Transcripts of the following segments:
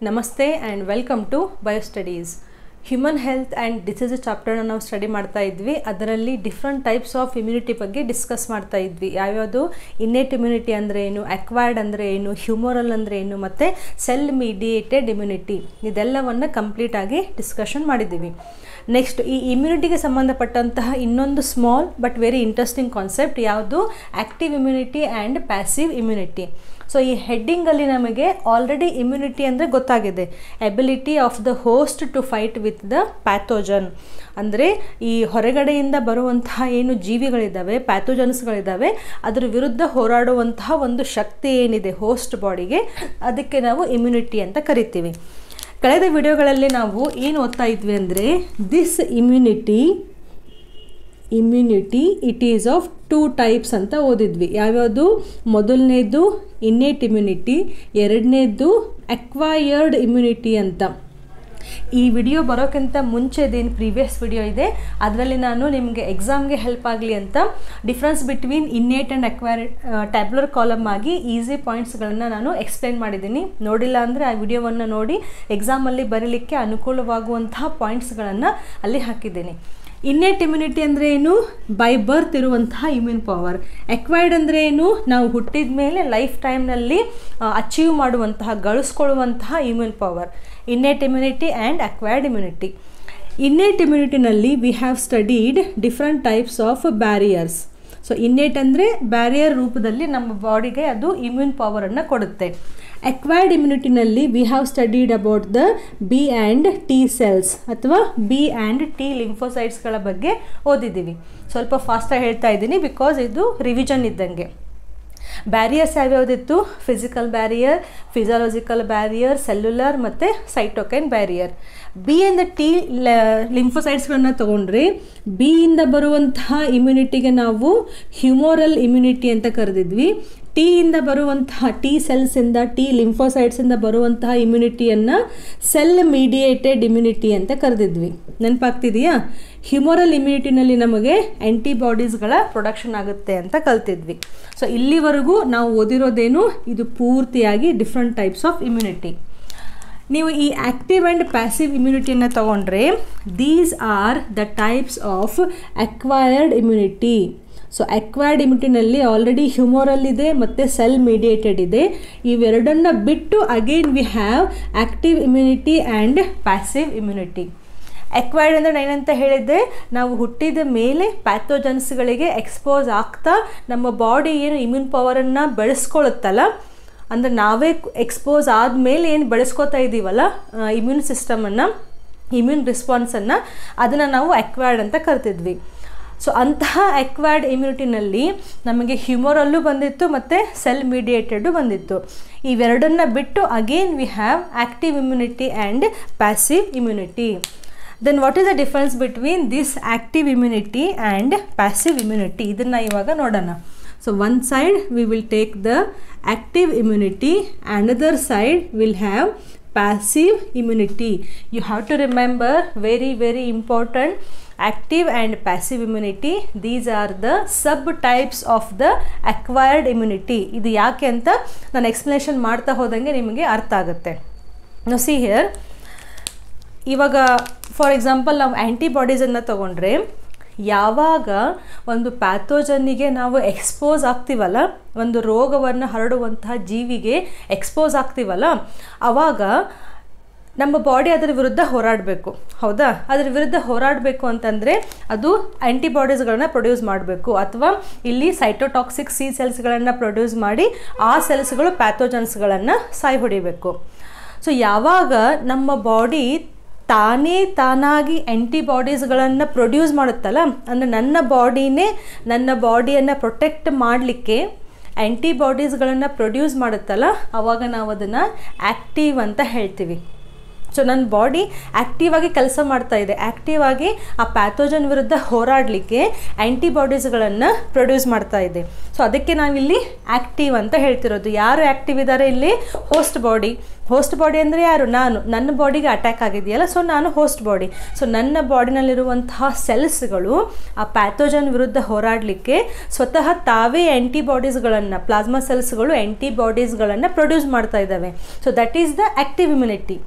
ನಮಸ್ತೆ and welcome to biostudies. Human health and disease ಚಾಪ್ಟರ್ನ ನಾವು ಸ್ಟಡಿ ಮಾಡ್ತಾ ಇದ್ವಿ. ಅದರಲ್ಲಿ ಡಿಫ್ರೆಂಟ್ ಟೈಪ್ಸ್ ಆಫ್ ಇಮ್ಯುನಿಟಿ ಬಗ್ಗೆ ಡಿಸ್ಕಸ್ ಮಾಡ್ತಾ ಇದ್ವಿ. ಯಾವ್ಯಾವುದು ಇನ್ನೇಟ್ ಇಮ್ಯುನಿಟಿ ಅಂದರೆ ಏನು, ಅಕ್ವೈರ್ಡ್ ಅಂದರೆ ಏನು, ಹ್ಯೂಮರಲ್ ಅಂದರೆ ಏನು, ಮತ್ತು ಸೆಲ್ ಮೀಡಿಯೇಟೆಡ್ ಇಮ್ಯುನಿಟಿ, ಇದೆಲ್ಲವನ್ನು ಕಂಪ್ಲೀಟಾಗಿ ಡಿಸ್ಕಷನ್ ಮಾಡಿದ್ದೀವಿ. ನೆಕ್ಸ್ಟ್ ಈ ಇಮ್ಯುನಿಟಿಗೆ ಸಂಬಂಧಪಟ್ಟಂತಹ ಇನ್ನೊಂದು small but very interesting concept ಯಾವುದು, active immunity and passive immunity. So ಈ ಹೆಡ್ಡಿಂಗಲ್ಲಿ ನಮಗೆ ಆಲ್ರೆಡಿ ಇಮ್ಯುನಿಟಿ ಅಂದರೆ ಗೊತ್ತಾಗಿದೆ, ability of the host to fight with the pathogen. ಅಂದರೆ ಈ ಹೊರಗಡೆಯಿಂದ ಬರುವಂತಹ ಏನು ಜೀವಿಗಳಿದ್ದಾವೆ, ಪ್ಯಾಥೋಜನ್ಸ್ಗಳಿದ್ದಾವೆ, ಅದರ ವಿರುದ್ಧ ಹೋರಾಡುವಂತಹ ಒಂದು ಶಕ್ತಿ ಏನಿದೆ ಹೋಸ್ಟ್ ಬಾಡಿಗೆ, ಅದಕ್ಕೆ ನಾವು ಇಮ್ಯುನಿಟಿ ಅಂತ ಕರಿತೀವಿ. ಕಳೆದ ವಿಡಿಯೋಗಳಲ್ಲಿ ನಾವು ಏನು ಓದ್ತಾ ಇದ್ವಿ ಅಂದರೆ, this immunity it is of 2 types ಅಂತ ಓದಿದ್ವಿ. ಯಾವ್ಯಾವುದು? ಮೊದಲನೇದು ಇನ್ನೇಟ್ ಇಮ್ಯುನಿಟಿ, ಎರಡನೇದು ಅಕ್ವೈರ್ಡ್ ಇಮ್ಯುನಿಟಿ ಅಂತ. ಈ ವಿಡಿಯೋ ಬರೋಕ್ಕಿಂತ ಮುಂಚೆದೇನು ಪ್ರೀವಿಯಸ್ ವಿಡಿಯೋ ಇದೆ ಅದರಲ್ಲಿ ನಾನು ನಿಮಗೆ ಎಕ್ಸಾಮ್ಗೆ ಹೆಲ್ಪ್ ಆಗಲಿ ಅಂತ difference between innate and acquired tabular column ಆಗಿ ಈಸಿ ಪಾಯಿಂಟ್ಸ್ಗಳನ್ನು ನಾನು ಎಕ್ಸ್ಪ್ಲೈನ್ ಮಾಡಿದ್ದೀನಿ. ನೋಡಿಲ್ಲ ಅಂದರೆ ಆ ವಿಡಿಯೋವನ್ನು ನೋಡಿ ಎಕ್ಸಾಮಲ್ಲಿ ಬರೀಲಿಕ್ಕೆ ಅನುಕೂಲವಾಗುವಂತಹ ಪಾಯಿಂಟ್ಸ್ಗಳನ್ನು ಅಲ್ಲಿ ಹಾಕಿದ್ದೀನಿ. ಇನ್ನೇಟ್ ಇಮ್ಯುನಿಟಿ ಅಂದರೆ ಏನು? ಬೈ ಬರ್ತ್ ಇರುವಂತಹ ಇಮ್ಯೂನ್ ಪವರ್. ಅಕ್ವೈರ್ಡ್ ಅಂದರೆ ಏನು? ನಾವು ಹುಟ್ಟಿದ ಮೇಲೆ ಲೈಫ್ ಟೈಮ್ನಲ್ಲಿ ಅಚೀವ್ ಮಾಡುವಂತಹ, ಗಳಿಸ್ಕೊಳ್ಳುವಂತಹ immune power. Innate immunity and acquired immunity. Innate ಇಮ್ಯುನಿಟಿನಲ್ಲಿ we have studied different types of barriers. So innate ಅಂದರೆ ಬ್ಯಾರಿಯರ್ ರೂಪದಲ್ಲಿ ನಮ್ಮ ಬಾಡಿಗೆ ಅದು ಇಮ್ಯೂನ್ ಪವರನ್ನು ಕೊಡುತ್ತೆ. ಅಕ್ವೈರ್ಡ್ ಇಮ್ಯುನಿಟಿನಲ್ಲಿ we have studied about the B and T cells ಅಥವಾ ಬಿ ಆ್ಯಂಡ್ ಟಿ ಲಿಂಫೋಸೈಟ್ಸ್ಗಳ ಬಗ್ಗೆ ಓದಿದ್ದೀವಿ. ಸ್ವಲ್ಪ ಫಾಸ್ಟಾಗಿ ಹೇಳ್ತಾ ಇದ್ದೀನಿ ಬಿಕಾಸ್ ಇದು ರಿವಿಷನ್ ಇದ್ದಂಗೆ. ಬ್ಯಾರಿಯರ್ಸ್ ಯಾವ್ಯಾವುದಿತ್ತು? Physical barrier, physiological barrier, cellular ಮತ್ತು cytokine barrier. B and T ಲಿಂಫೋಸೈಟ್ಸ್ಗಳನ್ನ ತೊಗೊಂಡ್ರೆ ಬಿಯಿಂದ ಬರುವಂತಹ ಇಮ್ಯುನಿಟಿಗೆ ನಾವು ಹ್ಯೂಮೋರಲ್ ಇಮ್ಯುನಿಟಿ ಅಂತ ಕರೆದಿದ್ವಿ. ಟಿಯಿಂದ ಬರುವಂತಹ ಟಿ ಸೆಲ್ಸಿಂದ, ಟಿ ಲಿಂಫೋಸೈಟ್ಸಿಂದ ಬರುವಂತಹ ಇಮ್ಯುನಿಟಿಯನ್ನು ಸೆಲ್ ಮೀಡಿಯೇಟೆಡ್ ಇಮ್ಯುನಿಟಿ ಅಂತ ಕರೆದಿದ್ವಿ. ನೆನಪಾಗ್ತಿದೆಯಾ? ಹ್ಯೂಮರಲ್ ಇಮ್ಯುನಿಟಿನಲ್ಲಿ ನಮಗೆ ಆ್ಯಂಟಿಬಾಡೀಸ್ಗಳ ಪ್ರೊಡಕ್ಷನ್ ಆಗುತ್ತೆ ಅಂತ ಕಲ್ತಿದ್ವಿ. ಸೊ ಇಲ್ಲಿವರೆಗೂ ನಾವು ಓದಿರೋದೇನು, ಇದು ಪೂರ್ತಿಯಾಗಿ ಡಿಫ್ರೆಂಟ್ ಟೈಪ್ಸ್ ಆಫ್ ಇಮ್ಯುನಿಟಿ. ನೀವು ಈ ಆ್ಯಕ್ಟಿವ್ ಆ್ಯಂಡ್ ಪ್ಯಾಸಿವ್ ಇಮ್ಯುನಿಟಿಯನ್ನು ತಗೊಂಡ್ರೆ these are the types of acquired immunity. So acquired ಇಮ್ಯುನಿಟಿನಲ್ಲಿ ಆಲ್ರೆಡಿ ಹ್ಯೂಮರಲ್ ಇದೆ ಮತ್ತು ಸೆಲ್ ಮೀಡಿಯೇಟೆಡ್ ಇದೆ. ಇವೆರಡನ್ನು ಬಿಟ್ಟು again we have active immunity and passive immunity. Acquired ಅಂದರೆ ಏನಂತ ಹೇಳಿದ್ದೆ, ನಾವು ಹುಟ್ಟಿದ ಮೇಲೆ ಪ್ಯಾಥೋಜನ್ಸ್ಗಳಿಗೆ ಎಕ್ಸ್ಪೋಸ್ ಆಗ್ತಾ ನಮ್ಮ ಬಾಡಿ ಏನು ಇಮ್ಯೂನ್ ಪವರನ್ನು ಬೆಳೆಸ್ಕೊಳ್ಳುತ್ತಲ್ಲ, ಅಂದರೆ ನಾವೇ ಎಕ್ಸ್ಪೋಸ್ ಆದಮೇಲೆ ಏನು ಬೆಳೆಸ್ಕೋತಾ ಇದ್ದೀವಲ್ಲ ಇಮ್ಯೂನ್ ಸಿಸ್ಟಮನ್ನು, ಇಮ್ಯೂನ್ ರಿಸ್ಪಾನ್ಸನ್ನು, ಅದನ್ನು ನಾವು ಅಕ್ವೈರ್ಡ್ ಅಂತ ಕರಿತಿದ್ವಿ. ಸೊ ಅಂತಹ ಅಕ್ವೈರ್ಡ್ ಇಮ್ಯುನಿಟಿನಲ್ಲಿ ನಮಗೆ ಹ್ಯೂಮರಲ್ಲೂ ಬಂದಿತ್ತು ಮತ್ತು ಸೆಲ್ ಮೀಡಿಯೇಟೆಡು ಬಂದಿತ್ತು. ಇವೆರಡನ್ನು ಬಿಟ್ಟು again we have active immunity and passive immunity. Then what is the difference between this active immunity and passive immunity? ಇದನ್ನು ಇವಾಗ ನೋಡೋಣ. So one side we will take the active immunity, another side will have passive immunity. You have to remember very important, active and passive immunity, these are the subtypes of the acquired immunity. ಇದು ಯಾಕೆ ಅಂತ ನಾನು explanation ಮಾಡ್ತಾ ಹೋದಂಗೆ ನಿಮಗೆ ಅರ್ಥ ಆಗುತ್ತೆ. Now see here, ಇವಾಗ ಫಾರ್ ಎಕ್ಸಾಂಪಲ್ ನಾವು ಆ್ಯಂಟಿಬಾಡೀಸನ್ನು ತಗೊಂಡ್ರೆ ಯಾವಾಗ ಒಂದು ಪ್ಯಾಥೋಜನ್ನಿಗೆ ನಾವು ಎಕ್ಸ್ಪೋಸ್ ಆಗ್ತೀವಲ್ಲ, ಒಂದು ರೋಗವನ್ನು ಹರಡುವಂತಹ ಜೀವಿಗೆ ಎಕ್ಸ್ಪೋಸ್ ಆಗ್ತೀವಲ್ಲ, ಆವಾಗ ನಮ್ಮ ಬಾಡಿ ಅದರ ವಿರುದ್ಧ ಹೋರಾಡಬೇಕು. ಹೌದಾ? ಅದರ ವಿರುದ್ಧ ಹೋರಾಡಬೇಕು ಅಂತಂದರೆ ಅದು ಆ್ಯಂಟಿಬಾಡೀಸ್ಗಳನ್ನ ಪ್ರೊಡ್ಯೂಸ್ ಮಾಡಬೇಕು, ಅಥವಾ ಇಲ್ಲಿ ಸೈಟೋಟಾಕ್ಸಿಕ್ ಸಿ ಸೆಲ್ಸ್ಗಳನ್ನು ಪ್ರೊಡ್ಯೂಸ್ ಮಾಡಿ ಆ ಸೆಲ್ಸ್ಗಳು ಪ್ಯಾಥೋಜನ್ಸ್ಗಳನ್ನು ಸಾಯಿ ಹೊಡಿಬೇಕು. ಸೊ ಯಾವಾಗ ನಮ್ಮ ಬಾಡಿ ತಾನಾಗಿ ಆ್ಯಂಟಿಬಾಡೀಸ್ಗಳನ್ನು ಪ್ರೊಡ್ಯೂಸ್ ಮಾಡುತ್ತಲ್ಲ, ಅಂದರೆ ನನ್ನ ಬಾಡಿಯನ್ನು ಪ್ರೊಟೆಕ್ಟ್ ಮಾಡಲಿಕ್ಕೆ ಆ್ಯಂಟಿಬಾಡೀಸ್ಗಳನ್ನು ಪ್ರೊಡ್ಯೂಸ್ ಮಾಡುತ್ತಲ್ಲ, ಆವಾಗ ನಾವು ಅದನ್ನು ಆ್ಯಕ್ಟಿವ್ ಅಂತ ಹೇಳ್ತೀವಿ. ಸೊ ನನ್ನ ಬಾಡಿ ಆ್ಯಕ್ಟಿವ್ ಆಗಿ ಕೆಲಸ ಮಾಡ್ತಾ ಇದೆ, ಆ್ಯಕ್ಟಿವ್ ಆಗಿ ಆ ಪ್ಯಾಥೋಜನ್ ವಿರುದ್ಧ ಹೋರಾಡಲಿಕ್ಕೆ ಆ್ಯಂಟಿಬಾಡೀಸ್ಗಳನ್ನು ಪ್ರೊಡ್ಯೂಸ್ ಮಾಡ್ತಾ ಇದೆ. ಸೊ ಅದಕ್ಕೆ ನಾವಿಲ್ಲಿ ಆ್ಯಕ್ಟಿವ್ ಅಂತ ಹೇಳ್ತಿರೋದು. ಯಾರು ಆ್ಯಕ್ಟಿವ್ ಇದ್ದಾರೆ ಇಲ್ಲಿ? Host body. ಹೋಸ್ಟ್ ಬಾಡಿ ಅಂದರೆ ಯಾರು? ನಾನು. ನನ್ನ ಬಾಡಿಗೆ ಅಟ್ಯಾಕ್ ಆಗಿದೆಯಲ್ಲ, ಸೊ ನಾನು ಹೋಸ್ಟ್ ಬಾಡಿ. ಸೊ ನನ್ನ ಬಾಡಿನಲ್ಲಿರುವಂತಹ ಸೆಲ್ಸ್ಗಳು ಆ ಪ್ಯಾಥೋಜನ್ ವಿರುದ್ಧ ಹೋರಾಡಲಿಕ್ಕೆ ಸ್ವತಃ ತಾವೇ ಆ್ಯಂಟಿಬಾಡೀಸ್ಗಳನ್ನು, ಪ್ಲಾಸ್ಮಾ ಸೆಲ್ಸ್ಗಳು ಆ್ಯಂಟಿಬಾಡೀಸ್ಗಳನ್ನು ಪ್ರೊಡ್ಯೂಸ್ ಮಾಡ್ತಾ ಇದ್ದಾವೆ. So that is the active immunity.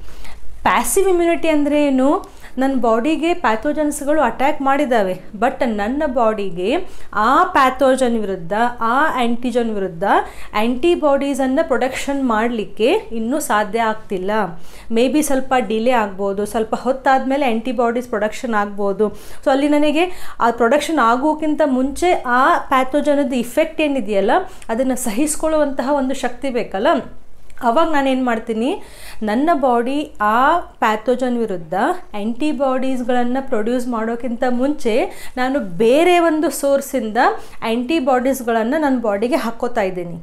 Passive immunity ಅಂದರೆ ಏನು? ನನ್ನ ಬಾಡಿಗೆ ಪ್ಯಾಥೋಜನ್ಸ್ಗಳು ಅಟ್ಯಾಕ್ ಮಾಡಿದ್ದಾವೆ, ಬಟ್ ನನ್ನ ಬಾಡಿಗೆ ಆ ಪ್ಯಾಥೋಜನ್ ವಿರುದ್ಧ, ಆ ಆ್ಯಂಟಿಜನ್ ವಿರುದ್ಧ ಆ್ಯಂಟಿಬಾಡೀಸನ್ನು ಪ್ರೊಡಕ್ಷನ್ ಮಾಡಲಿಕ್ಕೆ ಇನ್ನೂ ಸಾಧ್ಯ ಆಗ್ತಿಲ್ಲ. ಮೇ ಬಿ ಸ್ವಲ್ಪ ಡಿಲೇ ಆಗ್ಬೋದು, ಸ್ವಲ್ಪ ಹೊತ್ತಾದಮೇಲೆ ಆ್ಯಂಟಿಬಾಡೀಸ್ ಪ್ರೊಡಕ್ಷನ್ ಆಗ್ಬೋದು. ಸೊ ಅಲ್ಲಿ ನನಗೆ ಆ ಪ್ರೊಡಕ್ಷನ್ ಆಗೋಕ್ಕಿಂತ ಮುಂಚೆ ಆ ಪ್ಯಾಥೋಜನದ ಇಫೆಕ್ಟ್ ಏನಿದೆಯಲ್ಲ ಅದನ್ನು ಸಹಿಸ್ಕೊಳ್ಳುವಂತಹ ಒಂದು ಶಕ್ತಿ ಬೇಕಲ್ಲ. ಅವಾಗ ನಾನೇನು ಮಾಡ್ತೀನಿ, ನನ್ನ ಬಾಡಿ ಆ ಪ್ಯಾಥೋಜನ್ ವಿರುದ್ಧ ಆ್ಯಂಟಿಬಾಡೀಸ್ಗಳನ್ನು ಪ್ರೊಡ್ಯೂಸ್ ಮಾಡೋಕ್ಕಿಂತ ಮುಂಚೆ ನಾನು ಬೇರೆ ಒಂದು ಸೋರ್ಸಿಂದ ಆ್ಯಂಟಿಬಾಡೀಸ್ಗಳನ್ನು ನನ್ನ ಬಾಡಿಗೆ ಹಾಕ್ಕೋತಾ ಇದ್ದೀನಿ.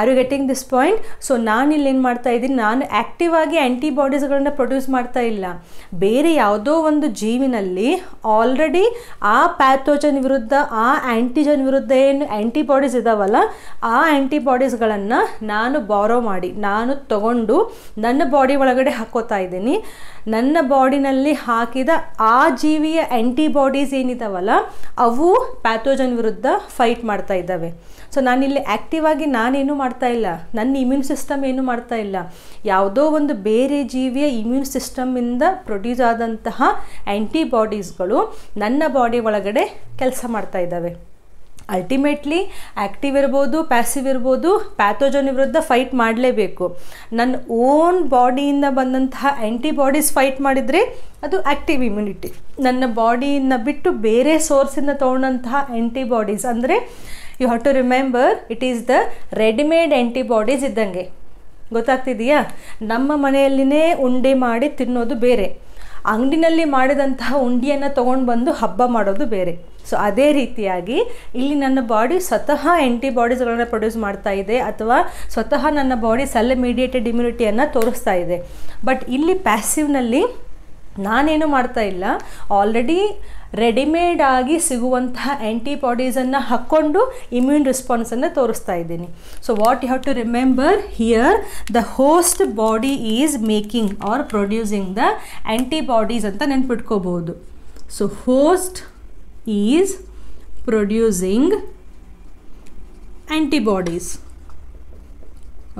Are you getting this point? So ನಾನಿಲ್ಲಿ ಏನು ಮಾಡ್ತಾ ಇದ್ದೀನಿ, ನಾನು ಆ್ಯಕ್ಟಿವ್ ಆಗಿ ಆ್ಯಂಟಿಬಾಡೀಸ್ಗಳನ್ನ ಪ್ರೊಡ್ಯೂಸ್ ಮಾಡ್ತಾ ಇಲ್ಲ. ಬೇರೆ ಯಾವುದೋ ಒಂದು ಜೀವಿನಲ್ಲಿ ಆಲ್ರೆಡಿ ಆ ಪ್ಯಾಥೋಜನ್ ವಿರುದ್ಧ, ಆ ಆ್ಯಂಟಿಜನ್ ವಿರುದ್ಧ ಏನು ಆ್ಯಂಟಿಬಾಡೀಸ್ ಇದ್ದಾವಲ್ಲ, ಆ ಆ್ಯಂಟಿಬಾಡೀಸ್ಗಳನ್ನು ನಾನು ಬಾರೋ ಮಾಡಿ, ನಾನು ತಗೊಂಡು ನನ್ನ ಬಾಡಿ ಒಳಗಡೆ ಹಾಕ್ಕೋತಾ ಇದ್ದೀನಿ. ನನ್ನ ಬಾಡಿನಲ್ಲಿ ಹಾಕಿದ ಆ ಜೀವಿಯ ಆ್ಯಂಟಿಬಾಡೀಸ್ ಏನಿದಾವಲ್ಲ ಅವು ಪ್ಯಾಥೋಜನ್ ವಿರುದ್ಧ ಫೈಟ್ ಮಾಡ್ತಾ ಇದ್ದಾವೆ. ಸೊ ನಾನಿಲ್ಲಿ ಆ್ಯಕ್ಟಿವ್ ಆಗಿ ನಾನೇನು ಮಾಡ್ತಾ ಇಲ್ಲ, ನನ್ನ ಇಮ್ಯೂನ್ ಸಿಸ್ಟಮ್ ಏನು ಮಾಡ್ತಾ ಇಲ್ಲ. ಯಾವುದೋ ಒಂದು ಬೇರೆ ಜೀವಿಯ ಇಮ್ಯೂನ್ ಸಿಸ್ಟಮಿಂದ ಪ್ರೊಡ್ಯೂಸ್ ಆದಂತಹ ಆ್ಯಂಟಿಬಾಡೀಸ್ಗಳು ನನ್ನ ಬಾಡಿ ಒಳಗಡೆ ಕೆಲಸ ಮಾಡ್ತಾ ಇದ್ದಾವೆ. ಅಲ್ಟಿಮೇಟ್ಲಿ ಆ್ಯಕ್ಟಿವ್ ಇರ್ಬೋದು, ಪ್ಯಾಸಿವ್ ಇರ್ಬೋದು, ಪ್ಯಾಥೋಜನ್ ವಿರುದ್ಧ ಫೈಟ್ ಮಾಡಲೇಬೇಕು. ನನ್ನ ಓನ್ ಬಾಡಿಯಿಂದ ಬಂದಂತಹ ಆ್ಯಂಟಿಬಾಡೀಸ್ ಫೈಟ್ ಮಾಡಿದರೆ ಅದು ಆ್ಯಕ್ಟಿವ್ ಇಮ್ಯುನಿಟಿ. ನನ್ನ ಬಾಡಿಯನ್ನು ಬಿಟ್ಟು ಬೇರೆ ಸೋರ್ಸಿಂದ ತೊಗೊಂಡಂತಹ ಆ್ಯಂಟಿಬಾಡೀಸ್ ಅಂದರೆ you have to remember, it is the readymade antibodies ಇದ್ದಂಗೆ. ಗೊತ್ತಾಗ್ತಿದೆಯಾ? ನಮ್ಮ ಮನೆಯಲ್ಲಿನೇ ಉಂಡೆ ಮಾಡಿ ತಿನ್ನೋದು ಬೇರೆ, ಅಂಗಡಿನಲ್ಲಿ ಮಾಡಿದಂತಹ ಉಂಡಿಯನ್ನು ತೊಗೊಂಡು ಬಂದು ಹಬ್ಬ ಮಾಡೋದು ಬೇರೆ. ಸೊ ಅದೇ ರೀತಿಯಾಗಿ ಇಲ್ಲಿ ನನ್ನ ಬಾಡಿ ಸ್ವತಃ ಆ್ಯಂಟಿಬಾಡೀಸ್ಗಳನ್ನ ಪ್ರೊಡ್ಯೂಸ್ ಮಾಡ್ತಾ ಇದೆ, ಅಥವಾ ಸ್ವತಃ ನನ್ನ ಬಾಡಿ ಸೆಲ್ ಮೀಡಿಯೇಟೆಡ್ ಇಮ್ಯುನಿಟಿಯನ್ನು ತೋರಿಸ್ತಾ ಇದೆ. ಬಟ್ ಇಲ್ಲಿ ಪ್ಯಾಸಿವ್ನಲ್ಲಿ ನಾನೇನು ಮಾಡ್ತಾ ಇಲ್ಲ, ಆಲ್ರೆಡಿ ರೆಡಿಮೇಡ್ ಆಗಿ ಸಿಗುವಂತಹ ಆ್ಯಂಟಿಬಾಡೀಸನ್ನು ಹಾಕ್ಕೊಂಡು ಇಮ್ಯೂನ್ ರೆಸ್ಪಾನ್ಸನ್ನು ತೋರಿಸ್ತಾ ಇದ್ದೀನಿ. So what you have to remember here, the host body is making or producing the antibodies ಅಂತ ನೆನ್ಪಿಟ್ಕೋಬಹುದು. So host is producing antibodies,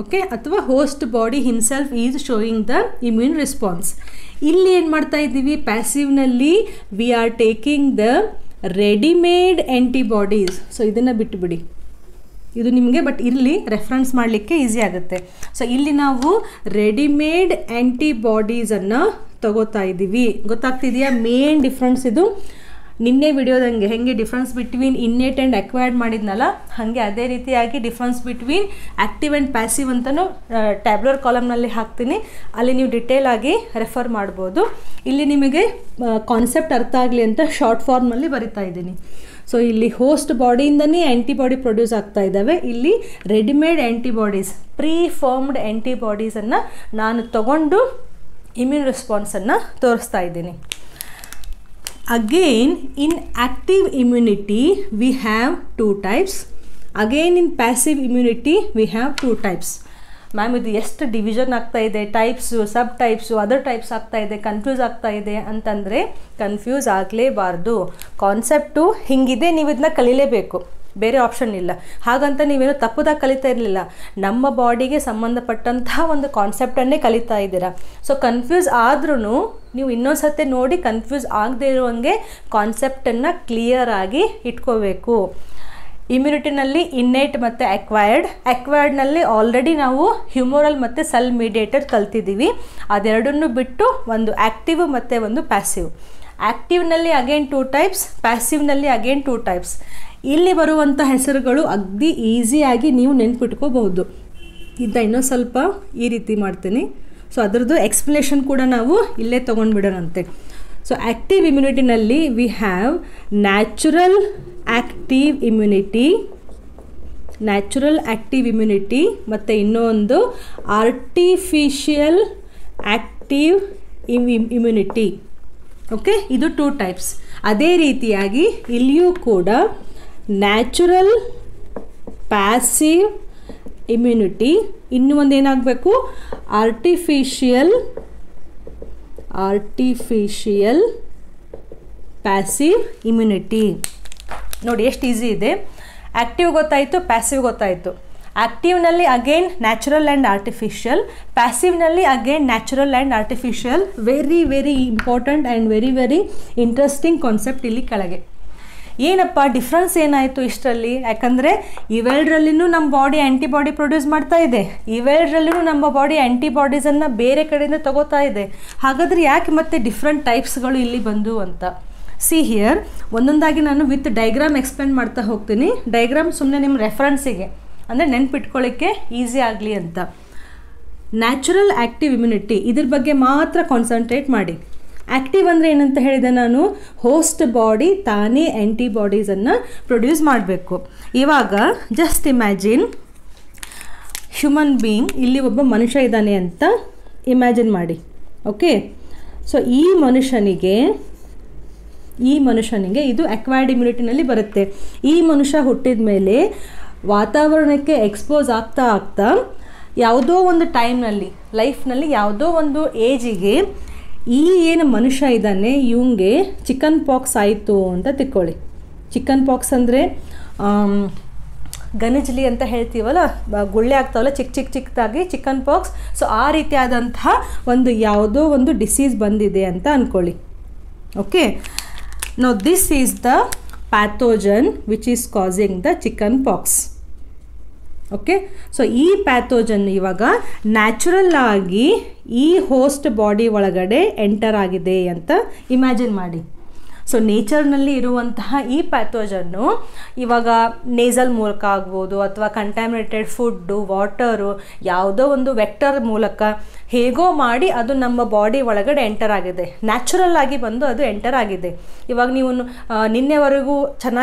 okay, ಅಥವಾ host body himself is showing the immune response. ಇಲ್ಲಿ ಏನು ಮಾಡ್ತಾ ಇದ್ದೀವಿ, ಪ್ಯಾಸಿವ್ನಲ್ಲಿ we are taking the readymade antibodies. So ಇದನ್ನು ಬಿಟ್ಟುಬಿಡಿ, ಇದು ನಿಮಗೆ ಬಟ್ ಇಲ್ಲಿ ರೆಫರೆನ್ಸ್ ಮಾಡಲಿಕ್ಕೆ ಈಸಿ ಆಗುತ್ತೆ. ಸೊ ಇಲ್ಲಿ ನಾವು ರೆಡಿಮೇಡ್ ಆ್ಯಂಟಿಬಾಡೀಸನ್ನು ತಗೋತಾ ಇದ್ದೀವಿ. ಗೊತ್ತಾಗ್ತಿದೆಯಾ? ಮೇನ್ ಡಿಫ್ರೆನ್ಸ್ ಇದು. ನಿನ್ನೆ ವಿಡಿಯೋದಂಗೆ ಹೆಂಗೆ difference between innate and acquired ಮಾಡಿದ್ನಲ್ಲ, ಹಾಗೆ ಅದೇ ರೀತಿಯಾಗಿ difference between active and passive ಅಂತಲೂ ಟ್ಯಾಬ್ಲರ್ ಕಾಲಮ್ನಲ್ಲಿ ಹಾಕ್ತೀನಿ, ಅಲ್ಲಿ ನೀವು ಡಿಟೇಲ್ ಆಗಿ ರೆಫರ್ ಮಾಡ್ಬೋದು. ಇಲ್ಲಿ ನಿಮಗೆ ಕಾನ್ಸೆಪ್ಟ್ ಅರ್ಥ ಆಗಲಿ ಅಂತ ಶಾರ್ಟ್ ಫಾರ್ಮಲ್ಲಿ ಬರಿತಾ ಇದ್ದೀನಿ. ಸೊ ಇಲ್ಲಿ ಹೋಸ್ಟ್ ಬಾಡಿಯಿಂದನೇ ಆ್ಯಂಟಿಬಾಡಿ ಪ್ರೊಡ್ಯೂಸ್ ಆಗ್ತಾ ಇದ್ದಾವೆ. ಇಲ್ಲಿ ರೆಡಿಮೇಡ್ ಆ್ಯಂಟಿಬಾಡೀಸ್, ಪ್ರೀ ಫಾರ್ಮ್ಡ್ ಆ್ಯಂಟಿಬಾಡೀಸನ್ನು ನಾನು ತಗೊಂಡು ಇಮ್ಯೂನ್ ರೆಸ್ಪಾನ್ಸನ್ನು ತೋರಿಸ್ತಾ ಇದ್ದೀನಿ. Again, in active immunity we have two types. Again in passive immunity we have two types. Ma'am ಇದು ಎಷ್ಟು ಡಿವಿಷನ್ ಆಗ್ತಾ ಇದೆ, ಟೈಪ್ಸು, ಸಬ್ ಟೈಪ್ಸು, ಅದರ್ ಟೈಪ್ಸ್ ಆಗ್ತಾ ಇದೆ, ಕನ್ಫ್ಯೂಸ್ ಆಗ್ತಾ ಇದೆ ಅಂತಂದರೆ ಕನ್ಫ್ಯೂಸ್ ಆಗಲೇಬಾರ್ದು. ಕಾನ್ಸೆಪ್ಟು ಹಿಂಗಿದೆ, ನೀವು ಇದನ್ನ ಕಲೀಲೇಬೇಕು, ಬೇರೆ ಆಪ್ಷನ್ ಇಲ್ಲ. ಹಾಗಂತ ನೀವೇನು ತಪ್ಪುದಾಗಿ ಕಲಿತಾ ಇರಲಿಲ್ಲ, ನಮ್ಮ ಬಾಡಿಗೆ ಸಂಬಂಧಪಟ್ಟಂತಹ ಒಂದು ಕಾನ್ಸೆಪ್ಟನ್ನೇ ಕಲಿತಾ ಇದ್ದೀರಾ. ಸೊ ಕನ್ಫ್ಯೂಸ್ ಆದ್ರೂ ನೀವು ಇನ್ನೊಂದು ಸತಿ ನೋಡಿ ಕನ್ಫ್ಯೂಸ್ ಆಗದೆ ಇರುವಂಗೆ ಕಾನ್ಸೆಪ್ಟನ್ನು ಕ್ಲಿಯರಾಗಿ ಇಟ್ಕೋಬೇಕು. ಇಮ್ಯುನಿಟಿನಲ್ಲಿ ಇನ್ನೇಟ್ ಮತ್ತು ಅಕ್ವೈರ್ಡ್ನಲ್ಲಿ ಆಲ್ರೆಡಿ ನಾವು ಹ್ಯೂಮೋರಲ್ ಮತ್ತು ಸೆಲ್ ಮೀಡಿಯೇಟೆಡ್ ಕಲ್ತಿದ್ದೀವಿ. ಅದೆರಡನ್ನು ಬಿಟ್ಟು ಒಂದು ಆ್ಯಕ್ಟಿವ್ ಮತ್ತು ಒಂದು ಪ್ಯಾಸಿವ್. ಆ್ಯಕ್ಟಿವ್ನಲ್ಲಿ ಅಗೇನ್ 2 ಟೈಪ್ಸ್, ಪ್ಯಾಸಿವ್ನಲ್ಲಿ ಅಗೇನ್ 2 ಟೈಪ್ಸ್. ಇಲ್ಲಿ ಬರುವಂಥ ಹೆಸರುಗಳು ಅಗದಿ ಈಸಿಯಾಗಿ ನೀವು ನೆನ್ಪಿಟ್ಕೋಬಹುದು. ಇನ್ನೂ ಸ್ವಲ್ಪ ಈ ರೀತಿ ಮಾಡ್ತೀನಿ. ಸೊ ಅದರದ್ದು ಎಕ್ಸ್ಪ್ಲನೇಷನ್ ಕೂಡ ನಾವು ಇಲ್ಲೇ ತೊಗೊಂಡ್ಬಿಡೋಣಂತೆ. ಸೊ ಆ್ಯಕ್ಟಿವ್ ಇಮ್ಯುನಿಟಿನಲ್ಲಿ we have natural active immunity ಮತ್ತು ಇನ್ನೊಂದು artificial active active immunity. Okay, ಇದು 2 ಟೈಪ್ಸ್. ಅದೇ ರೀತಿಯಾಗಿ ಇಲ್ಲಿಯೂ ಕೂಡ ನ್ಯಾಚುರಲ್ ಪ್ಯಾಸಿವ್ ಇಮ್ಯುನಿಟಿ, ಇನ್ನೂ ಒಂದು ಏನಾಗಬೇಕು, ಆರ್ಟಿಫಿಷಿಯಲ್ ಪ್ಯಾಸಿವ್ ಇಮ್ಯುನಿಟಿ. ನೋಡಿ ಎಷ್ಟು ಈಸಿ ಇದೆ. ಆ್ಯಕ್ಟಿವ್ ಗೊತ್ತಾಯಿತು, ಪ್ಯಾಸಿವ್ ಗೊತ್ತಾಯಿತು. ಆ್ಯಕ್ಟಿವ್ನಲ್ಲಿ ಅಗೇನ್ ನ್ಯಾಚುರಲ್ ಆ್ಯಂಡ್ ಆರ್ಟಿಫಿಷಿಯಲ್, ಪ್ಯಾಸಿವ್ನಲ್ಲಿ again natural and artificial. Very very important and very very interesting concept ಇಲ್ಲಿ ಕೆಳಗೆ. ಏನಪ್ಪ ಡಿಫ್ರೆನ್ಸ್ ಏನಾಯಿತು ಇಷ್ಟರಲ್ಲಿ? ಯಾಕಂದರೆ ಇವೆರಡರಲ್ಲಿನೂ ನಮ್ಮ ಬಾಡಿ ಆ್ಯಂಟಿಬಾಡಿ ಪ್ರೊಡ್ಯೂಸ್ ಮಾಡ್ತಾ ಇದೆ, ಇವೆರಡರಲ್ಲಿನೂ ನಮ್ಮ ಬಾಡಿ ಆ್ಯಂಟಿಬಾಡೀಸನ್ನು ಬೇರೆ ಕಡೆಯಿಂದ ತಗೋತಾ ಇದೆ. ಹಾಗಾದರೆ ಯಾಕೆ ಮತ್ತೆ ಡಿಫ್ರೆಂಟ್ ಟೈಪ್ಸ್ಗಳು ಇಲ್ಲಿ ಬಂದು ಅಂತ. ಸಿ ಹಿಯರ್, ಒಂದೊಂದಾಗಿ ನಾನು ವಿತ್ ಡೈಗ್ರಾಮ್ ಎಕ್ಸ್ಪ್ಲೇನ್ ಮಾಡ್ತಾ ಹೋಗ್ತೀನಿ. ಡೈಗ್ರಾಮ್ ಸುಮ್ಮನೆ ನಿಮ್ಮ ರೆಫರೆನ್ಸಿಗೆ, ಅಂದರೆ ನೆನ್ಪಿಟ್ಕೊಳ್ಳಿಕ್ಕೆ ಈಸಿ ಆಗಲಿ ಅಂತ. ನ್ಯಾಚುರಲ್ ಆ್ಯಕ್ಟಿವ್ ಇಮ್ಯುನಿಟಿ, ಇದ್ರ ಬಗ್ಗೆ ಮಾತ್ರ ಕಾನ್ಸಂಟ್ರೇಟ್ ಮಾಡಿ. ಆ್ಯಕ್ಟಿವ್ ಅಂದರೆ ಏನಂತ ಹೇಳಿದೆ ನಾನು, ಹೋಸ್ಟ್ ಬಾಡಿ ತಾನೇ ಆ್ಯಂಟಿಬಾಡೀಸನ್ನು ಪ್ರೊಡ್ಯೂಸ್ ಮಾಡಬೇಕು. ಇವಾಗ ಜಸ್ಟ್ ಇಮ್ಯಾಜಿನ್ ಹ್ಯೂಮನ್ ಬೀಯಿಂಗ್, ಇಲ್ಲಿ ಒಬ್ಬ ಮನುಷ್ಯ ಇದ್ದಾನೆ ಅಂತ ಇಮ್ಯಾಜಿನ್ ಮಾಡಿ. ಓಕೆ, ಸೊ ಈ ಮನುಷ್ಯನಿಗೆ ಇದು ಅಕ್ವೈರ್ಡ್ ಇಮ್ಯುನಿಟಿನಲ್ಲಿ ಬರುತ್ತೆ. ಈ ಮನುಷ್ಯ ಹುಟ್ಟಿದ ಮೇಲೆ ವಾತಾವರಣಕ್ಕೆ ಎಕ್ಸ್ಪೋಸ್ ಆಗ್ತಾ ಯಾವುದೋ ಒಂದು ಟೈಮ್ನಲ್ಲಿ ಲೈಫ್ನಲ್ಲಿ ಯಾವುದೋ ಒಂದು ಏಜಿಗೆ ಈ ಏನು ಮನುಷ್ಯ ಇದ್ದಾನೆ ಇವಂಗೆ ಚಿಕನ್ ಪಾಕ್ಸ್ ಆಯಿತು ಅಂತ ತಿಳ್ಕೊಳ್ಳಿ. ಚಿಕನ್ ಪಾಕ್ಸ್ ಅಂದರೆ ಗನಜ್ಲಿ ಅಂತ ಹೇಳ್ತೀವಲ್ಲ, ಗುಳ್ಳೆ ಆಗ್ತಾವಲ್ಲ ಚಿಕ್ಕದಾಗಿ ಚಿಕನ್ ಪಾಕ್ಸ್. ಸೊ ಆ ರೀತಿಯಾದಂತಹ ಒಂದು ಯಾವುದೋ ಒಂದು ಡಿಸೀಸ್ ಬಂದಿದೆ ಅಂತ ಅಂದ್ಕೊಳ್ಳಿ. Okay, now this is the pathogen which is causing the chicken pox. Okay, so ಈ ಪ್ಯಾಥೋಜನ್ ಇವಾಗ ನ್ಯಾಚುರಲ್ ಆಗಿ ಈ ಹೋಸ್ಟ್ ಬಾಡಿ ಒಳಗಡೆ ಎಂಟರ್ ಆಗಿದೆ ಅಂತ ಇಮ್ಯಾಜಿನ್ ಮಾಡಿ. ಸೊ ನೇಚರ್ನಲ್ಲಿ ಇರುವಂತಹ ಈ ಪ್ಯಾಥೋಜನ್ನು ಇವಾಗ ನೇಸಲ್ ಮೂಲಕ ಆಗ್ಬೋದು, ಅಥವಾ ಕಂಟ್ಯಾಮಿನೇಟೆಡ್ ಫುಡ್ಡು, ವಾಟರು, ಯಾವುದೋ ಒಂದು ವೆಕ್ಟರ್ ಮೂಲಕ ಹೇಗೋ ಮಾಡಿ ಅದು ನಮ್ಮ ಬಾಡಿ ಒಳಗಡೆ ಎಂಟರ್ ಆಗಿದೆ. ನ್ಯಾಚುರಲ್ ಆಗಿ ಬಂದು ಅದು ಎಂಟರ್ ಆಗಿದೆ. ಇವಾಗ ನೀವು ನಿನ್ನೆವರೆಗೂ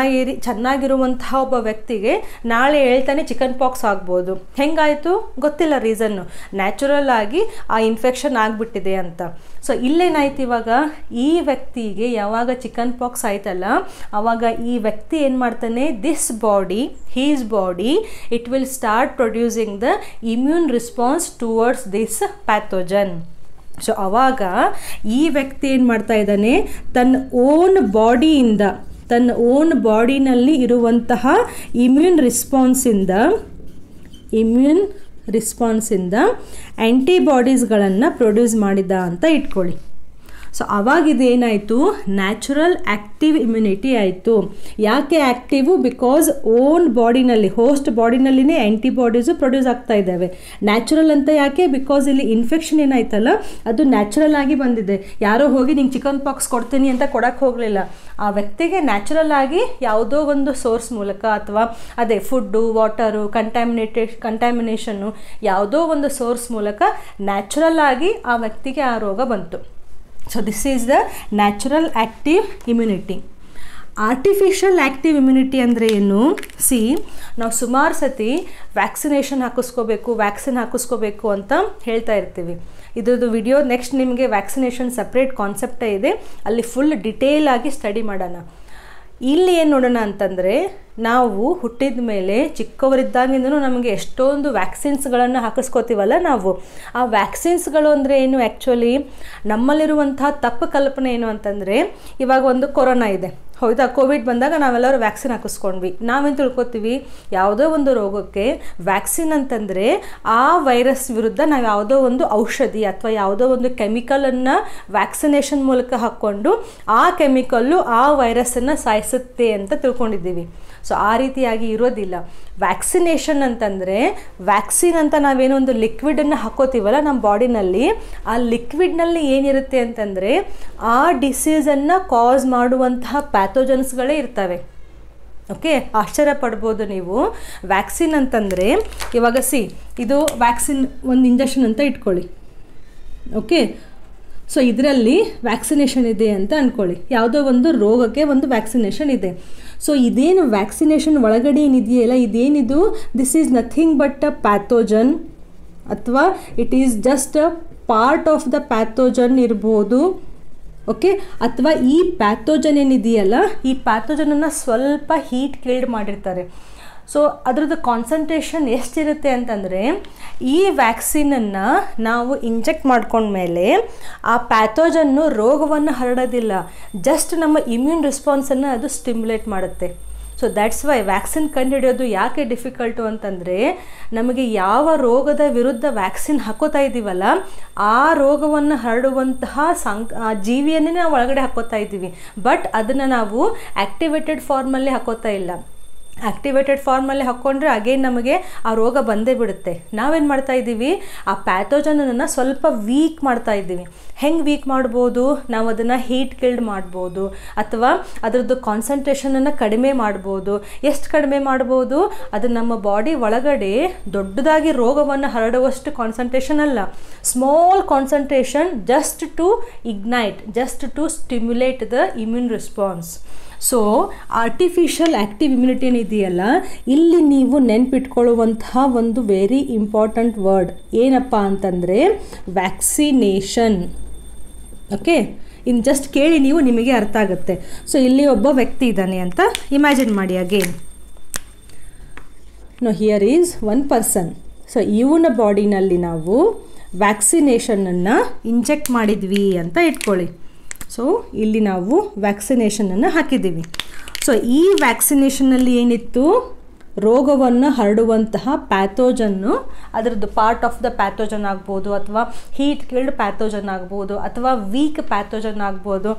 ಚೆನ್ನಾಗಿರುವಂತಹ ಒಬ್ಬ ವ್ಯಕ್ತಿಗೆ ನಾಳೆ ಹೇಳ್ತಾನೆ ಚಿಕನ್ ಪಾಕ್ಸ್ ಆಗ್ಬೋದು. ಹೆಂಗಾಯಿತು ಗೊತ್ತಿಲ್ಲ, ರೀಸನ್ನು ನ್ಯಾಚುರಲ್ ಆಗಿ ಆ ಇನ್ಫೆಕ್ಷನ್ ಆಗಿಬಿಟ್ಟಿದೆ ಅಂತ. ಸೊ ಇಲ್ಲೇನಾಯ್ತು, ಇವಾಗ ಈ ವ್ಯಕ್ತಿಗೆ ಯಾವಾಗ ಚಿಕನ್ ಪಾಕ್ಸ್ ಆಯ್ತಲ್ಲ, ಆವಾಗ ಈ ವ್ಯಕ್ತಿ ಏನು ಮಾಡ್ತಾನೆ, his body it will start producing the immune response towards this pathogen. So ಆವಾಗ ಈ ವ್ಯಕ್ತಿ ಏನು ಮಾಡ್ತಾ ಇದ್ದಾನೆ, ತನ್ನ ಓನ್ ಬಾಡಿನಲ್ಲಿ ಇರುವಂತಹ ಇಮ್ಯೂನ್ ರಿಸ್ಪಾನ್ಸಿಂದ ಆ್ಯಂಟಿಬಾಡೀಸ್ಗಳನ್ನು ಪ್ರೊಡ್ಯೂಸ್ ಮಾಡಿದ ಅಂತ ಇಟ್ಕೊಳ್ಳಿ. ಸೊ ಅವಾಗಿದೇನಾಯಿತು, ನ್ಯಾಚುರಲ್ ಆ್ಯಕ್ಟಿವ್ ಇಮ್ಯುನಿಟಿ ಆಯಿತು. ಯಾಕೆ ಆ್ಯಕ್ಟಿವು? ಬಿಕಾಸ್ ಓನ್ ಬಾಡಿನಲ್ಲಿ, ಹೋಸ್ಟ್ ಬಾಡಿನಲ್ಲಿನೇ ಆ್ಯಂಟಿಬಾಡೀಸು ಪ್ರೊಡ್ಯೂಸ್ ಆಗ್ತಾ ಇದ್ದಾವೆ. ನ್ಯಾಚುರಲ್ ಅಂತ ಯಾಕೆ? ಬಿಕಾಸ್ ಇಲ್ಲಿ ಇನ್ಫೆಕ್ಷನ್ ಏನಾಯ್ತಲ್ಲ ಅದು ನ್ಯಾಚುರಲ್ ಆಗಿ ಬಂದಿದೆ. ಯಾರೋ ಹೋಗಿ ನಿಂಗೆ ಚಿಕನ್ ಪಾಕ್ಸ್ ಕೊಡ್ತೀನಿ ಅಂತ ಕೊಡೋಕ್ಕೆ ಹೋಗಲಿಲ್ಲ. ಆ ವ್ಯಕ್ತಿಗೆ ನ್ಯಾಚುರಲ್ ಆಗಿ ಯಾವುದೋ ಒಂದು ಸೋರ್ಸ್ ಮೂಲಕ, ಅಥವಾ ಅದೇ ಫುಡ್ಡು, ವಾಟರು, ಕಂಟ್ಯಾಮಿನೇಷನ್ನು ಯಾವುದೋ ಒಂದು ಸೋರ್ಸ್ ಮೂಲಕ ನ್ಯಾಚುರಲ್ ಆಗಿ ಆ ವ್ಯಕ್ತಿಗೆ ಆ ರೋಗ ಬಂತು. So this is the natural active immunity. Artificial active immunity ಅಂದರೆ ಏನು? ನಾವು ಸುಮಾರು ಸತಿ ವ್ಯಾಕ್ಸಿನ್ ಹಾಕಿಸ್ಕೋಬೇಕು ಅಂತ ಹೇಳ್ತಾ ಇರ್ತೀವಿ. ಇದ್ರದ್ದು ವಿಡಿಯೋ ನೆಕ್ಸ್ಟ್ ನಿಮಗೆ ವ್ಯಾಕ್ಸಿನೇಷನ್ ಸಪ್ರೇಟ್ ಕಾನ್ಸೆಪ್ಟೇ ಇದೆ, ಅಲ್ಲಿ ಫುಲ್ ಡಿಟೇಲ್ ಆಗಿ ಸ್ಟಡಿ ಮಾಡೋಣ. ಇಲ್ಲಿ ಏನು ನೋಡೋಣ ಅಂತಂದರೆ, ನಾವು ಹುಟ್ಟಿದ ಮೇಲೆ ಚಿಕ್ಕವರಿದ್ದಾಗಿಂದನೂ ನಮಗೆ ಎಷ್ಟೊಂದು ವ್ಯಾಕ್ಸಿನ್ಸ್ಗಳನ್ನು ಹಾಕಿಸ್ಕೋತೀವಲ್ಲ ನಾವು. ಆ ವ್ಯಾಕ್ಸಿನ್ಸ್ಗಳು ಅಂದರೆ ಏನು? ಆ್ಯಕ್ಚುಲಿ ನಮ್ಮಲ್ಲಿರುವಂತಹ ತಪ್ಪು ಕಲ್ಪನೆ ಏನು ಅಂತಂದರೆ, ಇವಾಗ ಒಂದು ಕೊರೋನಾ ಇದೆ, ಹೌದಾ, ಕೋವಿಡ್ ಬಂದಾಗ ನಾವೆಲ್ಲರೂ ವ್ಯಾಕ್ಸಿನ್ ಹಾಕಿಸ್ಕೊಂಡ್ವಿ. ನಾವೇನು ತಿಳ್ಕೊತೀವಿ, ಯಾವುದೋ ಒಂದು ರೋಗಕ್ಕೆ ವ್ಯಾಕ್ಸಿನ್ ಅಂತಂದರೆ ಆ ವೈರಸ್ ವಿರುದ್ಧ ನಾವು ಯಾವುದೋ ಒಂದು ಔಷಧಿ ಅಥವಾ ಯಾವುದೋ ಒಂದು ಕೆಮಿಕಲನ್ನು ವ್ಯಾಕ್ಸಿನೇಷನ್ ಮೂಲಕ ಹಾಕ್ಕೊಂಡು ಆ ಕೆಮಿಕಲ್ಲು ಆ ವೈರಸ್ಸನ್ನು ಸಾಯಿಸುತ್ತೆ ಅಂತ ತಿಳ್ಕೊಂಡಿದ್ದೀವಿ. ಸೊ ಆ ರೀತಿಯಾಗಿ ಇರೋದಿಲ್ಲ. ವ್ಯಾಕ್ಸಿನೇಷನ್ ಅಂತಂದರೆ, ವ್ಯಾಕ್ಸಿನ್ ಅಂತ ನಾವೇನೋ ಒಂದು ಲಿಕ್ವಿಡನ್ನು ಹಾಕೋತೀವಲ್ಲ ನಮ್ಮ ಬಾಡಿನಲ್ಲಿ, ಆ ಲಿಕ್ವಿಡ್ನಲ್ಲಿ ಏನಿರುತ್ತೆ ಅಂತಂದರೆ ಆ ಡಿಸೀಸನ್ನು ಕಾಸ್ ಮಾಡುವಂತಹ ಪ್ಯಾಥೋಜನ್ಸ್ಗಳೇ ಇರ್ತವೆ. ಓಕೆ, ಆಶ್ಚರ್ಯ ಪಡ್ಬೋದು ನೀವು. ವ್ಯಾಕ್ಸಿನ್ ಅಂತಂದರೆ ಇವಾಗ ಇದು ವ್ಯಾಕ್ಸಿನ್ ಒಂದು ಇಂಜೆಕ್ಷನ್ ಅಂತ ಇಟ್ಕೊಳ್ಳಿ. ಓಕೆ, ಸೊ ಇದರಲ್ಲಿ ವ್ಯಾಕ್ಸಿನೇಷನ್ ಇದೆ ಅಂತ ಅಂದ್ಕೊಳ್ಳಿ. ಯಾವುದೋ ಒಂದು ರೋಗಕ್ಕೆ ಒಂದು ವ್ಯಾಕ್ಸಿನೇಷನ್ ಇದೆ. ಸೊ ಇದೇನು ವ್ಯಾಕ್ಸಿನೇಷನ್ ಒಳಗಡೆ ಏನಿದೆಯಲ್ಲ, ಇದೇನಿದು, this is nothing but a pathogen, ಅಥವಾ it is just a part of the pathogen ಇರ್ಬೋದು. ಓಕೆ, ಅಥವಾ ಈ ಪ್ಯಾಥೋಜನ್ ಏನಿದೆಯಲ್ಲ, ಈ ಪ್ಯಾಥೋಜನನ್ನು ಸ್ವಲ್ಪ ಹೀಟ್ ಕಿಲ್ಡ್ ಮಾಡಿರ್ತಾರೆ. ಸೊ ಅದರದ್ದು ಕಾನ್ಸಂಟ್ರೇಷನ್ ಎಷ್ಟಿರುತ್ತೆ ಅಂತಂದರೆ, ಈ ವ್ಯಾಕ್ಸಿನನ್ನು ನಾವು ಇಂಜೆಕ್ಟ್ ಮಾಡ್ಕೊಂಡ್ಮೇಲೆ ಆ ಪ್ಯಾಥೋಜನ್ನು ರೋಗವನ್ನು ಹರಡೋದಿಲ್ಲ, ಜಸ್ಟ್ ನಮ್ಮ ಇಮ್ಯೂನ್ ರೆಸ್ಪಾನ್ಸನ್ನು ಅದು ಸ್ಟಿಮ್ಯುಲೇಟ್ ಮಾಡುತ್ತೆ. ಸೊ ದ್ಯಾಟ್ಸ್ ವೈ ವ್ಯಾಕ್ಸಿನ್ ಕಂಡುಹಿಡಿಯೋದು ಯಾಕೆ ಡಿಫಿಕಲ್ಟು ಅಂತಂದರೆ, ನಮಗೆ ಯಾವ ರೋಗದ ವಿರುದ್ಧ ವ್ಯಾಕ್ಸಿನ್ ಹಾಕೋತಾ ಇದ್ದೀವಲ್ಲ, ಆ ರೋಗವನ್ನು ಹರಡುವಂತಹ ಜೀವಿಯನ್ನೇ ನಾವು ಒಳಗಡೆ ಹಾಕೋತಾ ಇದ್ದೀವಿ. ಬಟ್ ಅದನ್ನು ನಾವು ಆ್ಯಕ್ಟಿವೇಟೆಡ್ ಫಾರ್ಮಲ್ಲಿ ಹಾಕೋತಾ ಇಲ್ಲ. ಆ್ಯಕ್ಟಿವೇಟೆಡ್ ಫಾರ್ಮಲ್ಲಿ ಹಾಕ್ಕೊಂಡ್ರೆ ಅಗೇನ್ ನಮಗೆ ಆ ರೋಗ ಬಂದೇ ಬಿಡುತ್ತೆ. ನಾವೇನು ಮಾಡ್ತಾ ಇದ್ದೀವಿ, ಆ ಪ್ಯಾಥೋಜನನ್ನು ಸ್ವಲ್ಪ ವೀಕ್ ಮಾಡ್ತಾ ಇದ್ದೀವಿ. ಹೆಂಗೆ ವೀಕ್ ಮಾಡ್ಬೋದು, ನಾವು ಅದನ್ನು ಹೀಟ್ ಕಿಲ್ಡ್ ಮಾಡ್ಬೋದು, ಅಥವಾ ಅದರದ್ದು ಕಾನ್ಸಂಟ್ರೇಷನನ್ನು ಕಡಿಮೆ ಮಾಡ್ಬೋದು. ಎಷ್ಟು ಕಡಿಮೆ ಮಾಡ್ಬೋದು, ಅದು ನಮ್ಮ ಬಾಡಿ ಒಳಗಡೆ ದೊಡ್ಡದಾಗಿ ರೋಗವನ್ನು ಹರಡುವಷ್ಟು ಕಾನ್ಸಂಟ್ರೇಷನ್ ಅಲ್ಲ, small concentration, just to ignite, just to stimulate the immune response. So artificial active immunity ಏನಿದೆಯಲ್ಲ, ಇಲ್ಲಿ ನೀವು ನೆನ್ಪಿಟ್ಕೊಳ್ಳುವಂತಹ ಒಂದು ವೆರಿ ಇಂಪಾರ್ಟೆಂಟ್ ವರ್ಡ್ ಏನಪ್ಪ ಅಂತಂದರೆ ವ್ಯಾಕ್ಸಿನೇಷನ್. ಓಕೆ, ಇನ್ನು ಜಸ್ಟ್ ಕೇಳಿ ನೀವು, ನಿಮಗೆ ಅರ್ಥ ಆಗುತ್ತೆ. ಸೊ ಇಲ್ಲಿ ಒಬ್ಬ ವ್ಯಕ್ತಿ ಇದ್ದಾನೆ ಅಂತ ಇಮ್ಯಾಜಿನ್ ಮಾಡಿ. Again no, here is one person. So ಇವನ ಬಾಡಿನಲ್ಲಿ ನಾವು ವ್ಯಾಕ್ಸಿನೇಷನನ್ನು ಇಂಜೆಕ್ಟ್ ಮಾಡಿದ್ವಿ ಅಂತ ಇಟ್ಕೊಳ್ಳಿ. ಸೊ ಇಲ್ಲಿ ನಾವು ವ್ಯಾಕ್ಸಿನೇಷನನ್ನು ಹಾಕಿದ್ದೀವಿ. ಸೊ ಈ ವ್ಯಾಕ್ಸಿನೇಷನಲ್ಲಿ ಏನಿತ್ತು, ರೋಗವನ್ನು ಹರಡುವಂತಹ ಪ್ಯಾಥೋಜನ್ನು, ಅದರದ್ದು ಪಾರ್ಟ್ ಆಫ್ ದ ಪ್ಯಾಥೋಜನ್ ಆಗ್ಬೋದು, ಅಥವಾ ಹೀಟ್ ಕಿಲ್ಡ್ ಪ್ಯಾಥೋಜನ್ ಆಗ್ಬೋದು, ಅಥವಾ ವೀಕ್ ಪ್ಯಾಥೋಜನ್ ಆಗ್ಬೋದು.